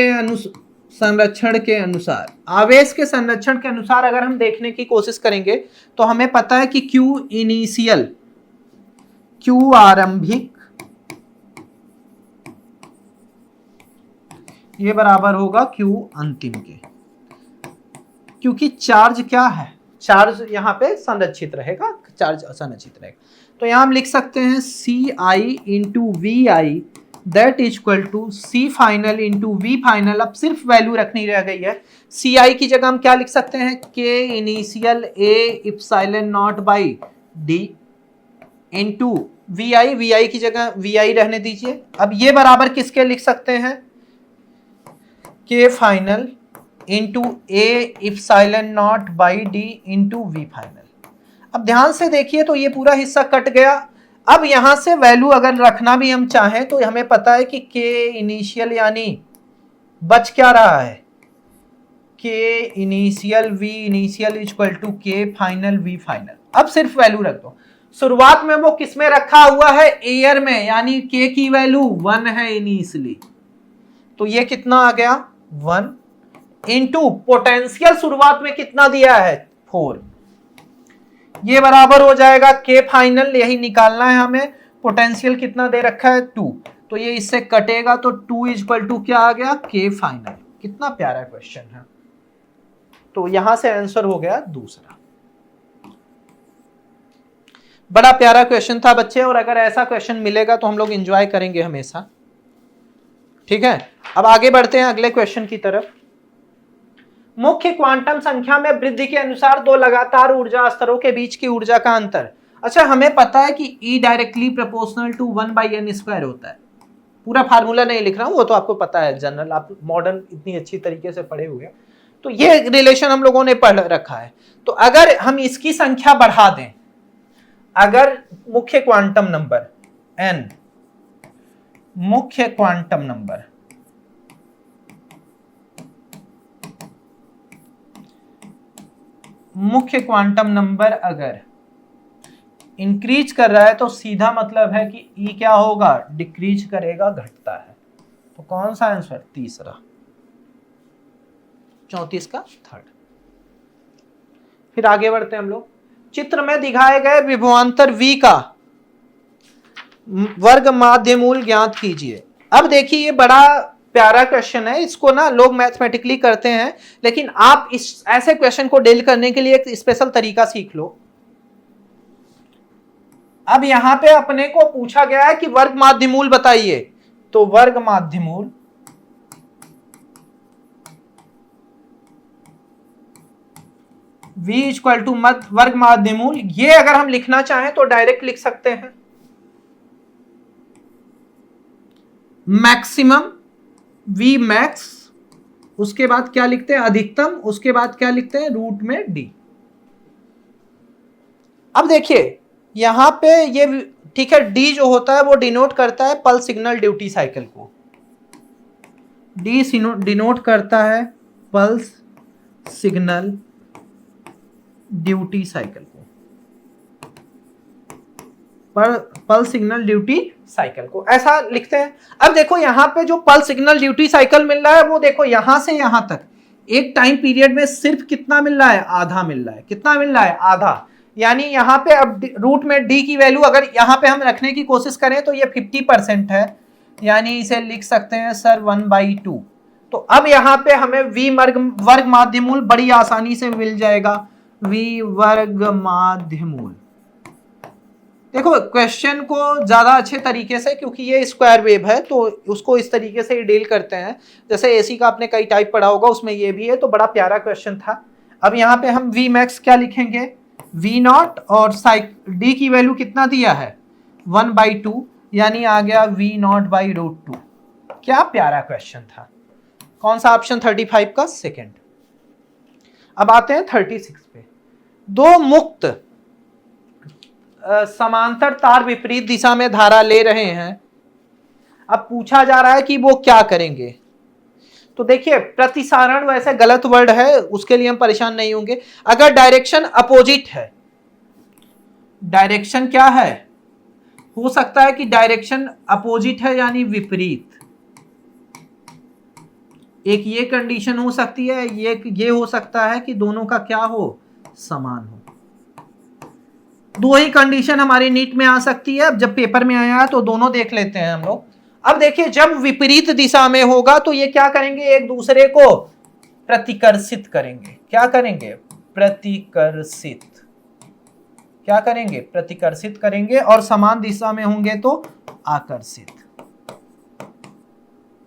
संरक्षण के अनुसार, आवेश के संरक्षण के अनुसार अगर हम देखने की कोशिश करेंगे तो हमें पता है कि Q इनिशियल, Q आरंभिक, ये बराबर होगा Q अंतिम के, क्योंकि चार्ज क्या है, चार्ज यहां पे संरक्षित रहेगा, चार्ज संरक्षित रहेगा। तो यहां हम लिख सकते हैं CI into VI that is equal to C final into V final. अब सिर्फ वैल्यू रखनी रह गई है। CI की जगह हम क्या लिख सकते हैं, K initial A epsilon not by D into VI की जगह VI रहने दीजिए। अब ये बराबर किसके लिख सकते हैं, K final into A epsilon not by D into V final. अब ध्यान से देखिए तो ये पूरा हिस्सा कट गया। अब यहां से वैल्यू अगर रखना भी हम चाहें तो हमें पता है कि K इनिशियल यानी बच क्या रहा है, K initial V initial equal to K final V final. अब सिर्फ वैल्यू रख दो। शुरुआत में वो किसमें रखा हुआ है, एयर में, यानी K की वैल्यू 1 है इनिशियली, तो ये कितना आ गया 1 इंटू पोटेंशियल शुरुआत में कितना दिया है 4, ये बराबर हो जाएगा K फाइनल, यही निकालना है हमें, पोटेंशियल कितना दे रखा है 2, तो ये इससे कटेगा तो 2 इक्वल टू क्या आ गया K फाइनल। कितना प्यारा क्वेश्चन है। तो यहां से आंसर हो गया दूसरा। बड़ा प्यारा क्वेश्चन था बच्चे, और अगर ऐसा क्वेश्चन मिलेगा तो हम लोग एंजॉय करेंगे हमेशा। ठीक है, अब आगे बढ़ते हैं अगले क्वेश्चन की तरफ। मुख्य क्वांटम संख्या में वृद्धि के अनुसार दो लगातार ऊर्जा स्तरों के बीच की ऊर्जा का अंतर। अच्छा, हमें पता है कि E directly proportional to 1/n² होता है। पूरा फार्मूला नहीं लिख रहा हूं, वो तो आपको पता है, जनरल, आप मॉडर्न इतनी अच्छी तरीके से पढ़े हुए, तो ये रिलेशन हम लोगों ने पढ़ रखा है। तो अगर हम इसकी संख्या बढ़ा दें, अगर मुख्य क्वांटम नंबर n, मुख्य क्वांटम नंबर अगर इंक्रीज कर रहा है तो सीधा मतलब है कि E क्या होगा, डिक्रीज करेगा, घटता है। तो कौन सा आंसर, तीसरा, 34 का थर्ड। फिर आगे बढ़ते हैं हम लोग। चित्र में दिखाए गए विभवांतर V का वर्ग माध्यमूल ज्ञात कीजिए। अब देखिए ये बड़ा प्यारा क्वेश्चन है, इसको ना लोग मैथमेटिकली करते हैं, लेकिन आप इस ऐसे क्वेश्चन को डील करने के लिए एक स्पेशल तरीका सीख लो। अब यहां पे अपने को पूछा गया है कि वर्ग माध्यमूल बताइए, तो वर्ग माध्यमूल V इक्वल टू वर्ग माध्यमूल, ये अगर हम लिखना चाहें तो डायरेक्ट लिख सकते हैं मैक्सिमम V मैक्स, उसके बाद क्या लिखते हैं अधिकतम, उसके बाद क्या लिखते हैं रूट में D। अब देखिए यहां पे ये ठीक है, D जो होता है वो डिनोट करता है पल्स सिग्नल ड्यूटी साइकिल को, D डिनोट करता है पल्स सिग्नल ड्यूटी साइकिल को, पल्स सिग्नल ड्यूटी साइकिल को ऐसा लिखते हैं। अब देखो यहां पे जो पल्स सिग्नल ड्यूटी साइकिल मिल रहा है वो देखो यहां से यहां तक एक टाइम पीरियड में सिर्फ कितना मिल रहा है, आधा मिल रहा है। कितना मिल रहा है, आधा। यानी यहां पे अब रूट में D की वैल्यू अगर यहां पे हम रखने की कोशिश करें तो ये 50% है, यानी इसे लिख सकते हैं सर 1/2। तो अब यहां पे हमें V वर्ग माध्यमूल बड़ी आसानी से मिल जाएगा, V वर्ग माध्यमूल। देखो क्वेश्चन को ज्यादा अच्छे तरीके से, क्योंकि ये स्क्वायर वेव है तो उसको इस तरीके से डील करते हैं, जैसे एसी का आपने कई टाइप पढ़ा होगा उसमें ये भी है, तो बड़ा प्यारा क्वेश्चन था। अब यहाँ पे हम V मैक्स क्या लिखेंगे, V नॉट, और D की वैल्यू कितना दिया है 1/2, यानी आ गया V नॉट बाई रूट 2। क्या प्यारा क्वेश्चन था। कौन सा ऑप्शन 35 का सेकंड। अब आते हैं 36 पे। दो मुक्त समांतर तार विपरीत दिशा में धारा ले रहे हैं। अब पूछा जा रहा है कि वो क्या करेंगे। तो देखिए प्रतिसारण वैसे गलत वर्ड है, उसके लिए हम परेशान नहीं होंगे। अगर डायरेक्शन अपोजिट है, डायरेक्शन क्या है, हो सकता है कि डायरेक्शन अपोजिट है यानी विपरीत। एक ये कंडीशन हो सकती है, ये हो सकता है कि दोनों का क्या हो, समान हो। दो ही कंडीशन हमारी नीट में आ सकती है। अब जब पेपर में आया तो दोनों देख लेते हैं हम लोग। अब देखिए जब विपरीत दिशा में होगा तो ये क्या करेंगे, एक दूसरे को प्रतिकर्षित करेंगे। क्या करेंगे, प्रतिकर्षित। क्या करेंगे, प्रतिकर्षित करेंगे। और समान दिशा में होंगे तो आकर्षित।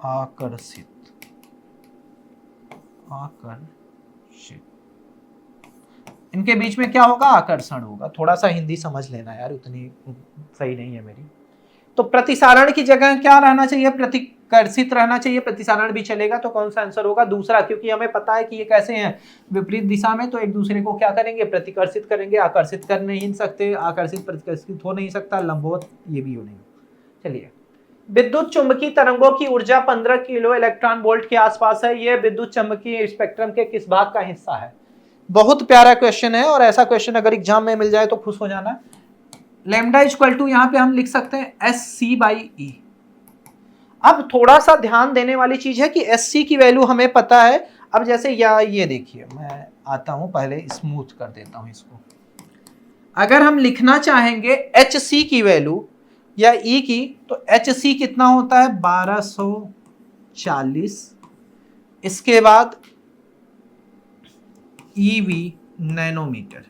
आकर्षित, आकर्षित। इनके बीच में क्या होगा, आकर्षण होगा। थोड़ा सा हिंदी समझ लेना यार, उतनी सही नहीं है मेरी। तो प्रतिसारण की जगह क्या रहना चाहिए, प्रतिकर्षित रहना चाहिए। प्रतिसारण भी चलेगा तो कौन सा आंसर होगा, दूसरा, क्योंकि हमें पता है कि ये कैसे हैं, विपरीत दिशा में, तो एक दूसरे को क्या करेंगे, प्रतिकर्षित करेंगे। आकर्षित कर नहीं सकते, आकर्षित प्रतिकर्षित हो नहीं सकता, लंबवत ये भी हो नहीं। चलिए, विद्युत चुंबकीय तरंगों की ऊर्जा 15 किलो इलेक्ट्रॉन वोल्ट के आसपास है। ये विद्युत चुंबकीय स्पेक्ट्रम के किस भाग का हिस्सा है। बहुत प्यारा क्वेश्चन है, और ऐसा क्वेश्चन अगर एग्जाम में मिल जाए तो खुश हो जाना। लैम्डा इक्वल टू यहां पे हम लिख सकते हैं SC/E। अब थोड़ा सा ध्यान देने वाली चीज है कि SC की वैल्यू हमें पता है। अब जैसे ये देखिए, मैं आता हूं, पहले स्मूथ कर देता हूं इसको। अगर हम लिखना चाहेंगे HC की वैल्यू या E की, तो HC कितना होता है, 1240। इसके बाद EV नैनोमीटर,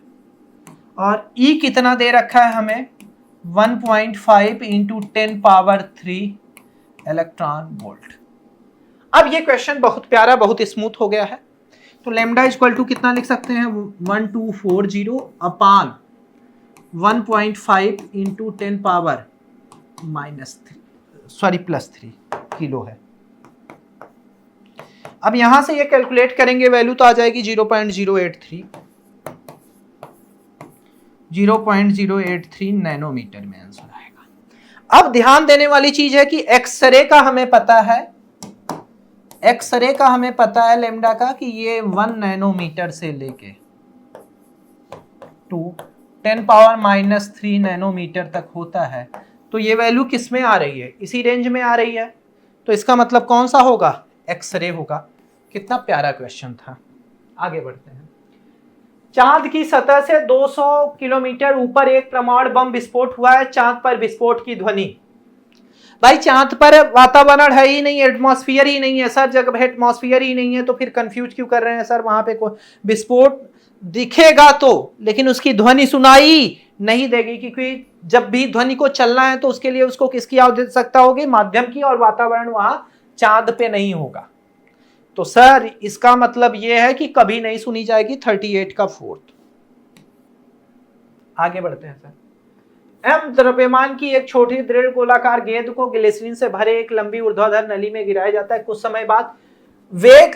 और E कितना दे रखा है हमें, 1.5 इंटू 10⁻³ इलेक्ट्रॉन वोल्ट। अब ये क्वेश्चन बहुत प्यारा, बहुत स्मूथ हो गया है। तो लैम्डा इक्वल टू कितना लिख सकते हैं, 1240 अपान 1.5 इंटू 10⁻³ किलो है। अब यहां से ये कैलकुलेट करेंगे, वैल्यू तो आ जाएगी 0.083 नैनोमीटर में आंसर आएगा। अब ध्यान देने वाली चीज है कि एक्सरे का हमें पता है, एक्सरे का हमें पता है लैम्डा का, कि ये 1 नैनोमीटर से लेके टू 10⁻³ नैनोमीटर तक होता है। तो ये वैल्यू किस में आ रही है, इसी रेंज में आ रही है। तो इसका मतलब कौन सा होगा, एक्सरे होगा। कितना प्यारा क्वेश्चन था। आगे बढ़ते हैं। चांद की सतह से 200 किलोमीटर ऊपर एक परमाणु बम विस्फोट हुआ है। चांद पर विस्फोट की ध्वनि। भाई चांद पर वातावरण है ही नहीं, एटमॉस्फेयर ही नहीं है सर। जब एटमॉस्फेयर ही नहीं है तो फिर कंफ्यूज क्यों कर रहे हैं सर। वहां पे कोई विस्फोट दिखेगा तो, लेकिन उसकी ध्वनि सुनाई नहीं देगी, क्योंकि जब भी ध्वनि को चलना है तो उसके लिए उसको किसकी आवश्यकता होगी, माध्यम की, और वातावरण वहां चांद पे नहीं होगा। तो सर इसका मतलब यह है कि कभी नहीं सुनी जाएगी 38 का फोर्थ। आगे बढ़ते हैं सर। एम द्रव्यमान की एक छोटी दृढ़ गोलाकार गेंद को ग्लिसरीन से भरे एक लंबी ऊर्ध्वाधर नली में गिराया जाता है। कुछ समय बाद वेग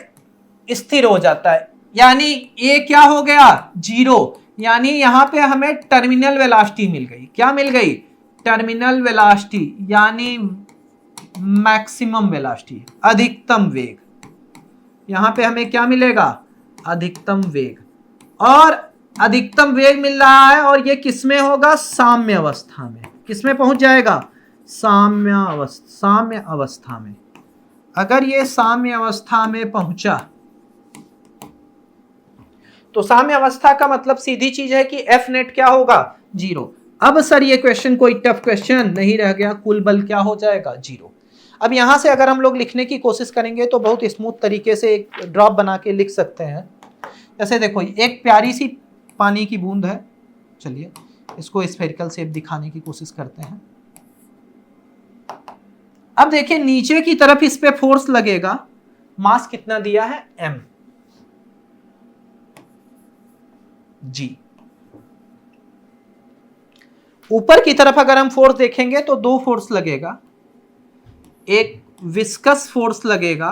स्थिर हो जाता है, यानी ये क्या हो गया, 0। यानी यहां पे हमें टर्मिनल वेलोसिटी मिल गई। क्या मिल गई, टर्मिनल वेलोसिटी, यानी मैक्सिमम वेलोसिटी, अधिकतम वेग। यहां पे हमें क्या मिलेगा, अधिकतम वेग। और अधिकतम वेग मिल रहा है, और ये किसमें होगा, साम्य अवस्था में। किसमें पहुंच जाएगा, साम्य अवस्था में। अगर ये साम्य अवस्था में पहुंचा तो साम्य अवस्था का मतलब सीधी चीज है कि F नेट क्या होगा, 0। अब सर ये क्वेश्चन कोई टफ क्वेश्चन नहीं रह गया, कुल बल क्या हो जाएगा, 0। अब यहां से अगर हम लोग लिखने की कोशिश करेंगे तो बहुत स्मूथ तरीके से एक ड्रॉप बना के लिख सकते हैं। जैसे देखो एक प्यारी सी पानी की बूंद है, चलिए इसको स्फेरिकल शेप दिखाने की कोशिश करते हैं। अब देखिए नीचे की तरफ इस पे फोर्स लगेगा, मास कितना दिया है, m g। ऊपर की तरफ अगर हम फोर्स देखेंगे तो 2 फोर्स लगेगा, एक विस्कस फोर्स लगेगा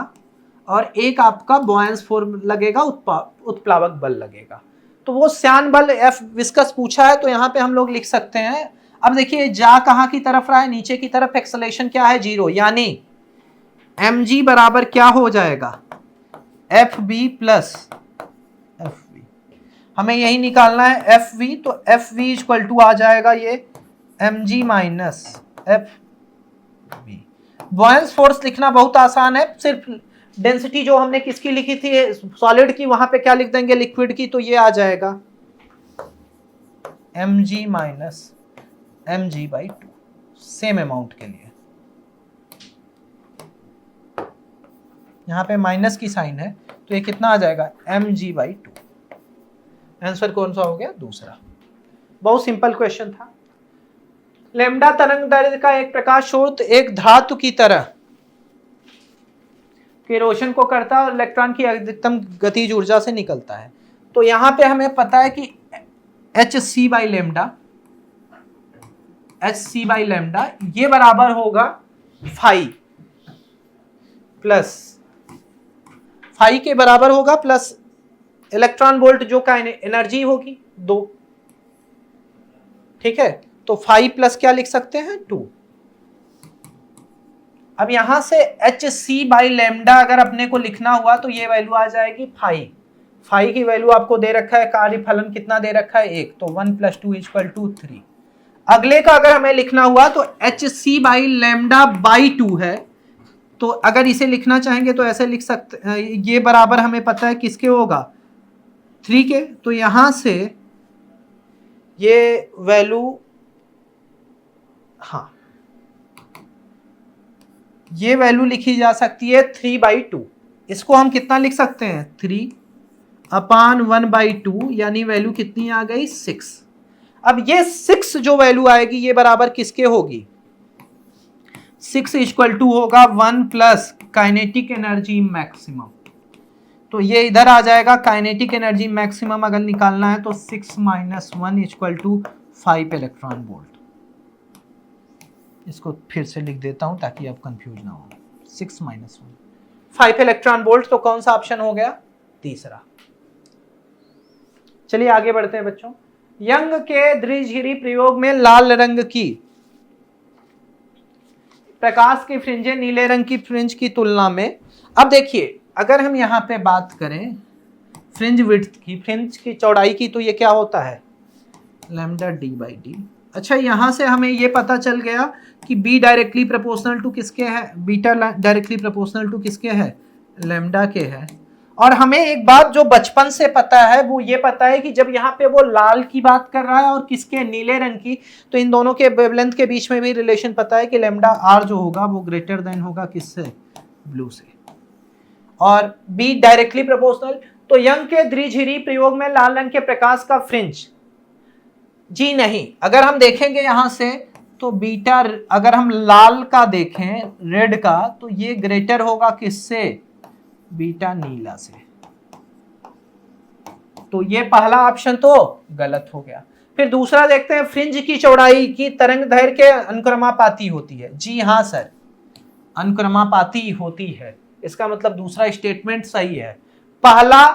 और एक आपका बॉयंस फोर्स लगेगा, उत्प्लावक बल लगेगा। तो वो श्यान बल F विस्कस पूछा है, तो यहाँ पे हम लोग लिख सकते हैं। अब देखिए जा कहाँ की तरफ रहा है, नीचे की तरफ, एक्सेलरेशन क्या है 0, यानी mg बराबर क्या हो जाएगा Fb प्लस Fv। हमें यही निकालना है Fv, तो Fv इक्वल टू आ जाएगा ये mg माइनस Fv। बॉयंस फोर्स लिखना बहुत आसान है, सिर्फ डेंसिटी जो हमने किसकी लिखी थी सॉलिड की, वहां पे क्या लिख देंगे लिक्विड की, तो ये आ जाएगा mg minus mg/2 same amount के लिए। यहां पे माइनस की साइन है, तो ये कितना आ जाएगा mg/2। आंसर कौन सा हो गया, दूसरा। बहुत सिंपल क्वेश्चन था। लैम्डा तरंग दैर्ध्य का एक प्रकाश स्रोत एक धातु की तरह के रोशन को करता है और इलेक्ट्रॉन की अधिकतम गतिज ऊर्जा से निकलता है। तो यहां पे हमें पता है कि hc/लैम्डा ये बराबर होगा फाई के बराबर होगा प्लस इलेक्ट्रॉन वोल्ट जो का एनर्जी होगी 2। ठीक है, तो फाई प्लस क्या लिख सकते हैं 2। अब यहां से hc/लैम्डा अगर अपने को लिखना हुआ तो ये वैल्यू आ जाएगी फाई की वैल्यू आपको दे रखा है, कार्य फलन कितना दे रखा है 1, तो 1 + 2 = 3। अगले का अगर हमें लिखना हुआ तो hc/λ/2 है, तो अगर इसे लिखना चाहेंगे तो ऐसे लिख सकते, ये बराबर हमें पता है किसके होगा 3 के, तो यहां से ये वैल्यू, हाँ ये वैल्यू लिखी जा सकती है 3/2। इसको हम कितना लिख सकते हैं 3/1/2, यानी वैल्यू कितनी आ गई 6। अब ये 6 जो वैल्यू आएगी ये बराबर किसके होगी 6 = होगा 1 प्लस काइनेटिक एनर्जी मैक्सिमम। तो ये इधर आ जाएगा, काइनेटिक एनर्जी मैक्सिमम अगर निकालना है तो 6 - 1 = 5 इलेक्ट्रॉन वोल्ट। इसको फिर से लिख देता हूं ताकि आप कंफ्यूज ना हो। 6 - 1 5 इलेक्ट्रॉन वोल्ट। तो कौन सा ऑप्शन हो गया, तीसरा। चलिए आगे बढ़ते हैं बच्चों। यंग के द्विध्रुवी प्रयोग में लाल रंग की प्रकाश की फ्रिंजें नीले रंग की फ्रिंज की तुलना में, अब देखिए अगर हम यहां पे बात करें फ्रिंज विड्थ की, फ्रिंज की चौड़ाई की, तो ये क्या होता है λd/d। अच्छा, यहां से हमें ये पता चल गया कि b डायरेक्टली प्रोपोर्शनल टू किसके है, बीटा डायरेक्टली प्रोपोर्शनल टू किसके है, लैम्डा के है। और हमें एक बात जो बचपन से पता है वो ये पता है कि जब यहाँ पे वो लाल की बात कर रहा है और किसके नीले रंग की, तो इन दोनों के वेवलेंथ के बीच में भी रिलेशन पता है कि लैम्डा r जो होगा वो ग्रेटर देन होगा किससे, ब्लू से। और b डायरेक्टली प्रोपोर्शनल, तो यंग के द्विध्रुवी प्रयोग में लाल रंग के प्रकाश का फ्रिंज, जी नहीं, अगर हम देखेंगे यहां से तो बीटा, अगर हम लाल का देखें रेड का, तो ये ग्रेटर होगा किससे, बीटा नीला से। तो ये पहला ऑप्शन तो गलत हो गया। फिर दूसरा देखते हैं, फ्रिंज की चौड़ाई की तरंग दैर्ध्य के अनुक्रमापाती होती है। जी हाँ सर, अनुक्रमापाती होती है, इसका मतलब दूसरा स्टेटमेंट सही है। पहला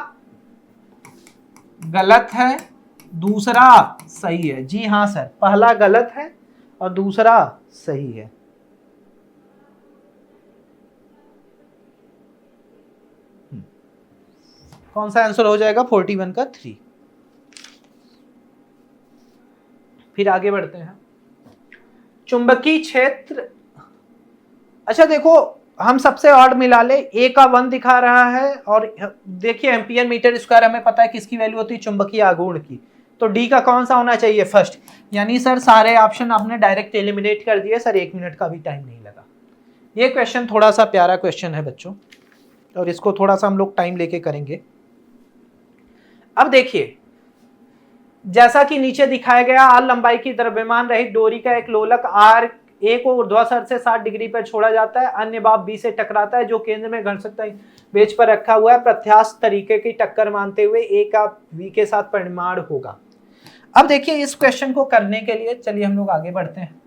गलत है, दूसरा सही है। जी हाँ सर, पहला गलत है और दूसरा सही है। कौन सा आंसर हो जाएगा 41 का 3। फिर आगे बढ़ते हैं, चुंबकीय क्षेत्र। अच्छा देखो, हम सबसे ऑड मिला ले, ए का 1 दिखा रहा है, और देखिए एम्पियर मीटर स्क्वायर हमें पता है किसकी वैल्यू होती है, चुंबकीय आघूर्ण की। तो डी का कौन सा होना चाहिए फर्स्ट, यानी सर सारे ऑप्शन आपने डायरेक्ट एलिमिनेट कर दिए सर, 1 मिनट का भी टाइम नहीं लगा। ये क्वेश्चन थोड़ा सा प्यारा क्वेश्चन है बच्चों, और इसको थोड़ा सा हम लोग टाइम लेके करेंगे। अब देखिए, जैसा कि नीचे दिखाया गया, आर लंबाई की द्रव्यमान रहित डोरी का एक लोलक आर ए को ऊर्ध्वाधर से 60 डिग्री पर छोड़ा जाता है, अन्य भाग बी से टकराता है जो केंद्र में घर्षण बेंच पर रखा हुआ है। प्रत्यास्थ तरीके की टक्कर मानते हुए ए का वी के साथ परिमाण होगा। अब देखिए, इस क्वेश्चन को करने के लिए चलिए हम लोग आगे बढ़ते हैं।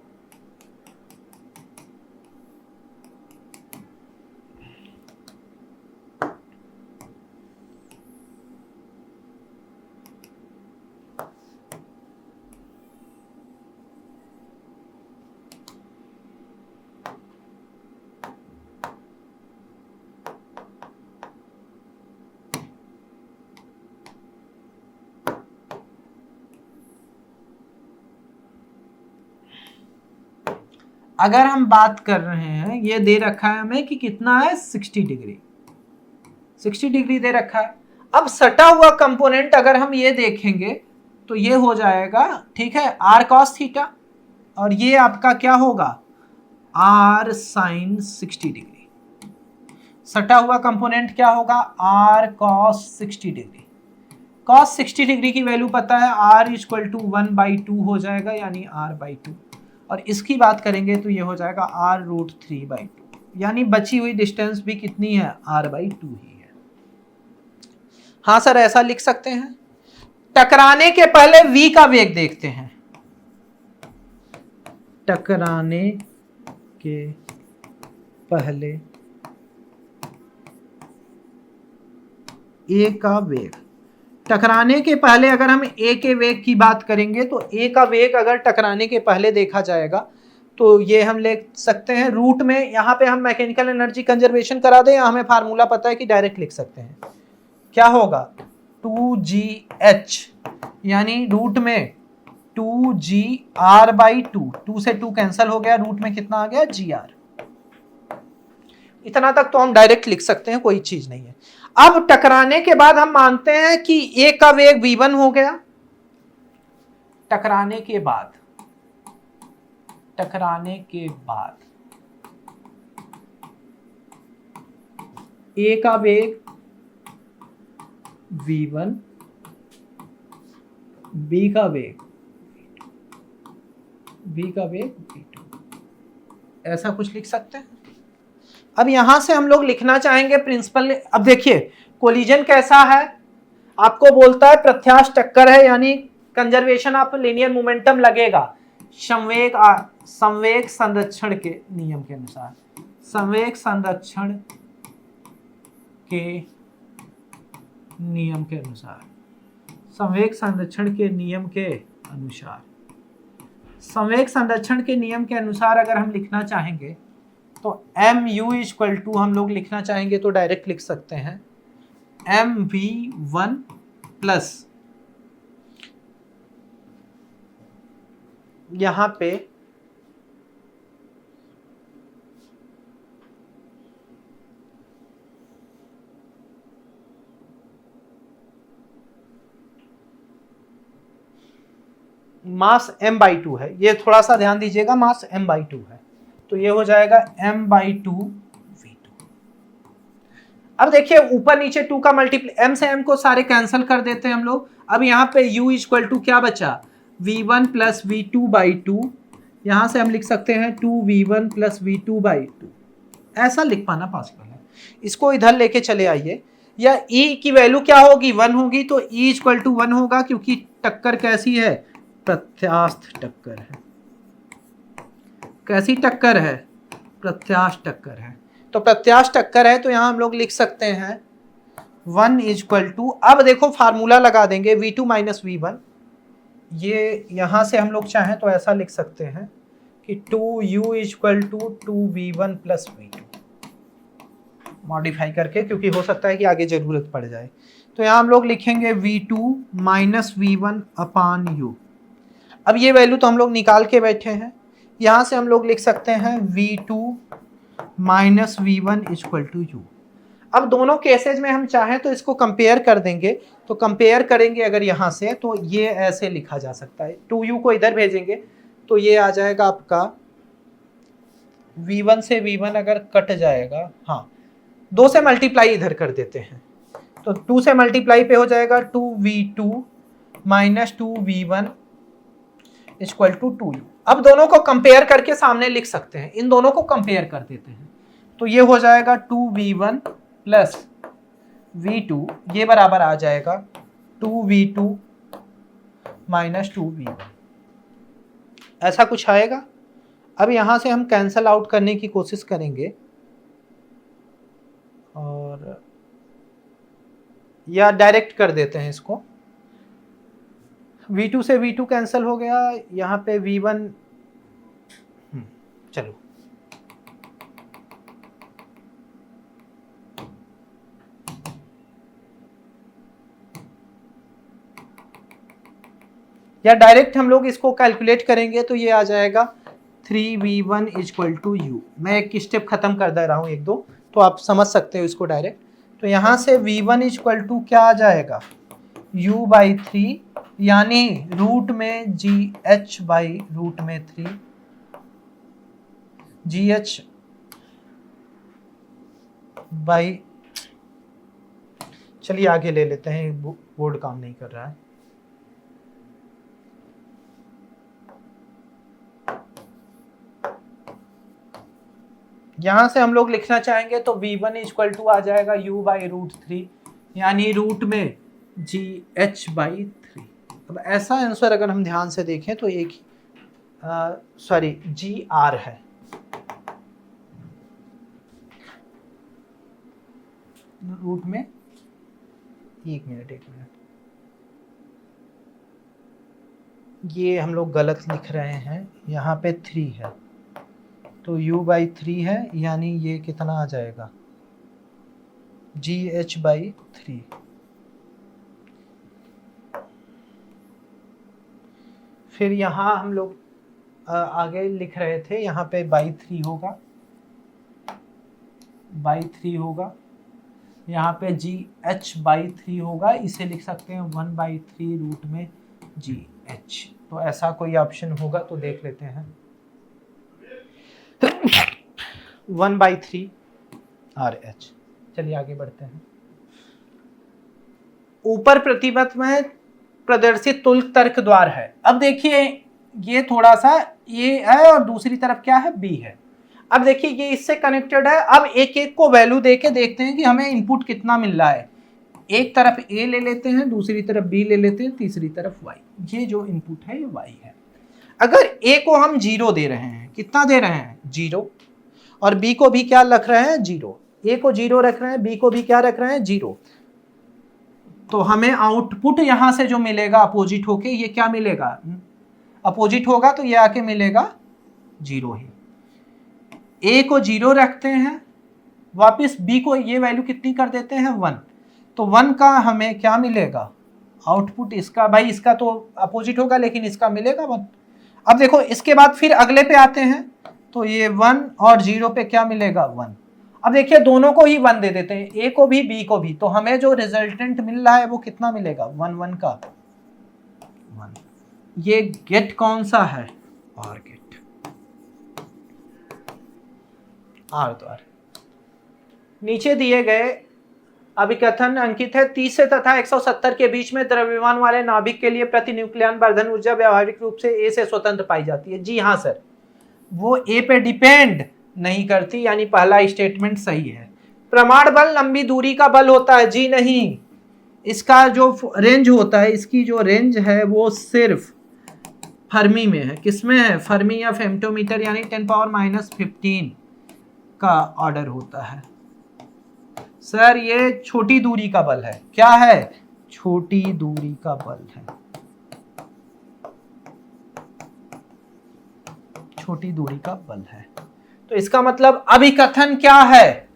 अगर हम बात कर रहे हैं, ये दे रखा है हमें कि कितना है 60 डिग्री, 60 डिग्री दे रखा है। अब सटा हुआ कंपोनेंट अगर हम ये देखेंगे तो ये हो जाएगा, ठीक है, आर कॉस थीटा, और ये आपका क्या होगा, आर साइन 60 डिग्री। सटा हुआ कंपोनेंट क्या होगा, R cos 60 degree. Cos 60 degree की वैल्यू पता है, आर इक्वल टू 1/2 हो जाएगा, यानी r/2। और इसकी बात करेंगे तो ये हो जाएगा r√3/2, यानी बची हुई डिस्टेंस भी कितनी है, r/2 ही है। हाँ सर, ऐसा लिख सकते हैं। टकराने के पहले v का वेग देखते हैं। टकराने के पहले a का वेग, टकराने के पहले अगर हम a के वेग की बात करेंगे तो a का वेग अगर टकराने के पहले देखा जाएगा तो ये हम ले सकते हैं रूट में, यहाँ पे हम मैकेनिकल एनर्जी कंजर्वेशन करा दें, हमें फार्मूला पता है कि डायरेक्ट लिख सकते हैं। क्या होगा, 2gh, यानी रूट में 2gr/2, 2 से 2 कैंसिल हो गया, रूट में कितना आ गया, gr। इतना तक तो हम डायरेक्ट लिख सकते हैं, कोई चीज नहीं है। अब टकराने के बाद हम मानते हैं कि a का वेग v1 हो गया। टकराने के बाद a का वेग v1, b का वेग v2, ऐसा कुछ लिख सकते हैं। अब यहां से हम लोग लिखना चाहेंगे प्रिंसिपल। अब देखिए कोलिजन कैसा है, आपको बोलता है प्रत्यास्थ टक्कर है, यानी कंजर्वेशन ऑफ लीनियर मोमेंटम लगेगा संवेग संरक्षण के नियम के अनुसार। संवेग संरक्षण के नियम के अनुसार, संवेग संरक्षण के नियम के अनुसार, संवेग संरक्षण के नियम के अनुसार अगर हम लिखना चाहेंगे तो mu इक्वल टू, हम लोग लिखना चाहेंगे तो डायरेक्ट लिख सकते हैं mv1 प्लस, यहां पे मास m/2 है, ये थोड़ा सा ध्यान दीजिएगा, मास m/2 है, तो ये हो जाएगा m/2 v2। अब देखिए ऊपर नीचे 2 का मल्टीप्लाई, m से m को सारे कैंसिल कर देते हैं हम लोग। अब यहाँ पे u इक्वल टू क्या बचा, v1 प्लस v2/2, यहाँ से हम लिख सकते हैं 2v1 प्लस v2/2। ऐसा लिख पाना पॉसिबल है। इसको इधर लेके चले आइए, या e की वैल्यू क्या होगी, 1 होगी, तो e इक्वल टू 1 होगा, क्योंकि टक्कर कैसी है, प्रत्यास्थ टक्कर है। कैसी टक्कर है, प्रत्यास्थ टक्कर है। तो प्रत्यास्थ टक्कर है तो यहां हम लोग लिख सकते हैं 1 इक्वल टू, अब देखो फार्मूला लगा देंगे v2 माइनस v1, ये यहां से हम लोग चाहें तो ऐसा लिख सकते हैं कि 2u equal to 2v1 plus v2, modify करके, क्योंकि हो सकता है कि आगे जरूरत पड़ जाए। तो यहां हम लोग लिखेंगे v2 माइनस v1 अपान u। अब ये वैल्यू तो हम लोग निकाल के बैठे हैं, यहां से हम लोग लिख सकते हैं v2 minus v1 equal to u। अब दोनों केसेज में हम चाहें तो इसको कंपेयर कर देंगे, तो कंपेयर करेंगे अगर यहां से तो ये ऐसे लिखा जा सकता है, 2u को इधर भेजेंगे तो ये आ जाएगा आपका v1 से v1 अगर कट जाएगा, हाँ 2 से मल्टीप्लाई इधर कर देते हैं, तो 2 से मल्टीप्लाई पे हो जाएगा 2v2 minus 2v1 equal to 2u। अब दोनों को कंपेयर करके सामने लिख सकते हैं, इन दोनों को कंपेयर कर देते हैं, तो ये हो जाएगा 2v1 प्लस v2, ये बराबर आ जाएगा 2v2 माइनस 2v1, ऐसा कुछ आएगा। अब यहां से हम कैंसल आउट करने की कोशिश करेंगे, और या डायरेक्ट कर देते हैं इसको, v2 से v2 कैंसिल हो गया, यहाँ पे v1, चलो या डायरेक्ट हम लोग इसको कैलकुलेट करेंगे तो ये आ जाएगा 3v1 इक्वल टू यू। मैं एक स्टेप खत्म कर दे रहा हूँ, एक दो, तो आप समझ सकते हो इसको डायरेक्ट। तो यहाँ से v1 इक्वल टू क्या आ जाएगा, u/3, यानी रूट में gh/√3, gh बाई, चलिए आगे ले लेते हैं, बोर्ड काम नहीं कर रहा है। यहां से हम लोग लिखना चाहेंगे तो v1 इक्वल टू आ जाएगा u/√3, यानी रूट में gh/3। अब ऐसा आंसर अगर हम ध्यान से देखें तो एक gr है, रूट में, एक मिनट, ये हम लोग गलत लिख रहे हैं, यहाँ पे 3 है तो u/3 है, यानी ये कितना आ जाएगा, gh/3। फिर यहाँ हम लोग आगे लिख रहे थे, यहाँ पे /3 होगा, /3 होगा, यहाँ पे gh/3 होगा, इसे लिख सकते हैं 1/3 रूट में gh। तो ऐसा कोई ऑप्शन होगा तो देख लेते हैं। 1/3 RH। चलिए आगे बढ़ते हैं। ऊपर प्रतिबंध में प्रदर्शित तुल्य तर्क द्वार है। अब देखिए ये थोड़ा सा ए है और दूसरी तरफ क्या है, बी है। अब देखिए ये इससे कनेक्टेड है। अब एक एक को वैल्यू देके देखते हैं कि हमें इनपुट कितना मिल रहा है। एक तरफ ए ले लेते हैं, दूसरी तरफ बी ले लेते हैं, तीसरी तरफ वाई। ये जो इनपुट है ये वाई है। अगर ए को हम 0 दे रहे हैं, कितना दे रहे हैं, 0, और बी को भी क्या रख रहे हैं, 0। ए को 0 रख रहे हैं, बी को भी क्या रख रहे हैं, 0। तो हमें आउटपुट यहां से जो मिलेगा अपोजिट होके, ये क्या मिलेगा, अपोजिट होगा तो ये आके मिलेगा 0 ही। ए को 0 रखते हैं, वापस बी को ये वैल्यू कितनी कर देते हैं, 1। तो 1 का हमें क्या मिलेगा, आउटपुट इसका, भाई इसका तो अपोजिट होगा लेकिन इसका मिलेगा 1। अब देखो इसके बाद फिर अगले पे आते हैं, तो ये 1 और 0 पे क्या मिलेगा, 1। अब देखिए दोनों को ही 1 दे देते हैं, ए को भी बी को भी, तो हमें जो रिजल्टेंट मिल रहा है वो कितना मिलेगा, 1 1 का 1। ये गेट कौन सा है, आर गेट, आर द्वार। नीचे दिए गए अभिकथन अंकित है, 30 से तथा 170 के बीच में द्रव्यमान वाले नाभिक के लिए प्रति न्यूक्लियन वर्धन ऊर्जा व्यावहारिक रूप से ए से स्वतंत्र पाई जाती है। जी हाँ सर, वो ए पे डिपेंड नहीं करती, यानी पहला स्टेटमेंट सही है। प्रमाण बल लंबी दूरी का बल होता है, जी नहीं, इसका जो रेंज होता है, इसकी जो रेंज है वो सिर्फ फर्मी में है। किसमें है, फर्मी या फेम्टोमीटर, यानी 10⁻⁻15 का ऑर्डर होता है। सर ये छोटी दूरी का बल है, क्या है, छोटी दूरी का बल है, छोटी दूरी का बल है। तो इसका मतलब अभिकथन क्या है,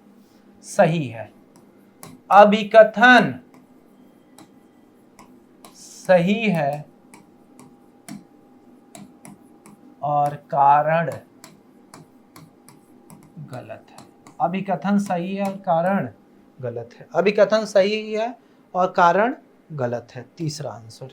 सही है, अभिकथन सही है और कारण गलत है। अभिकथन सही है और कारण गलत है, अभिकथन सही है और कारण गलत है, तीसरा आंसर।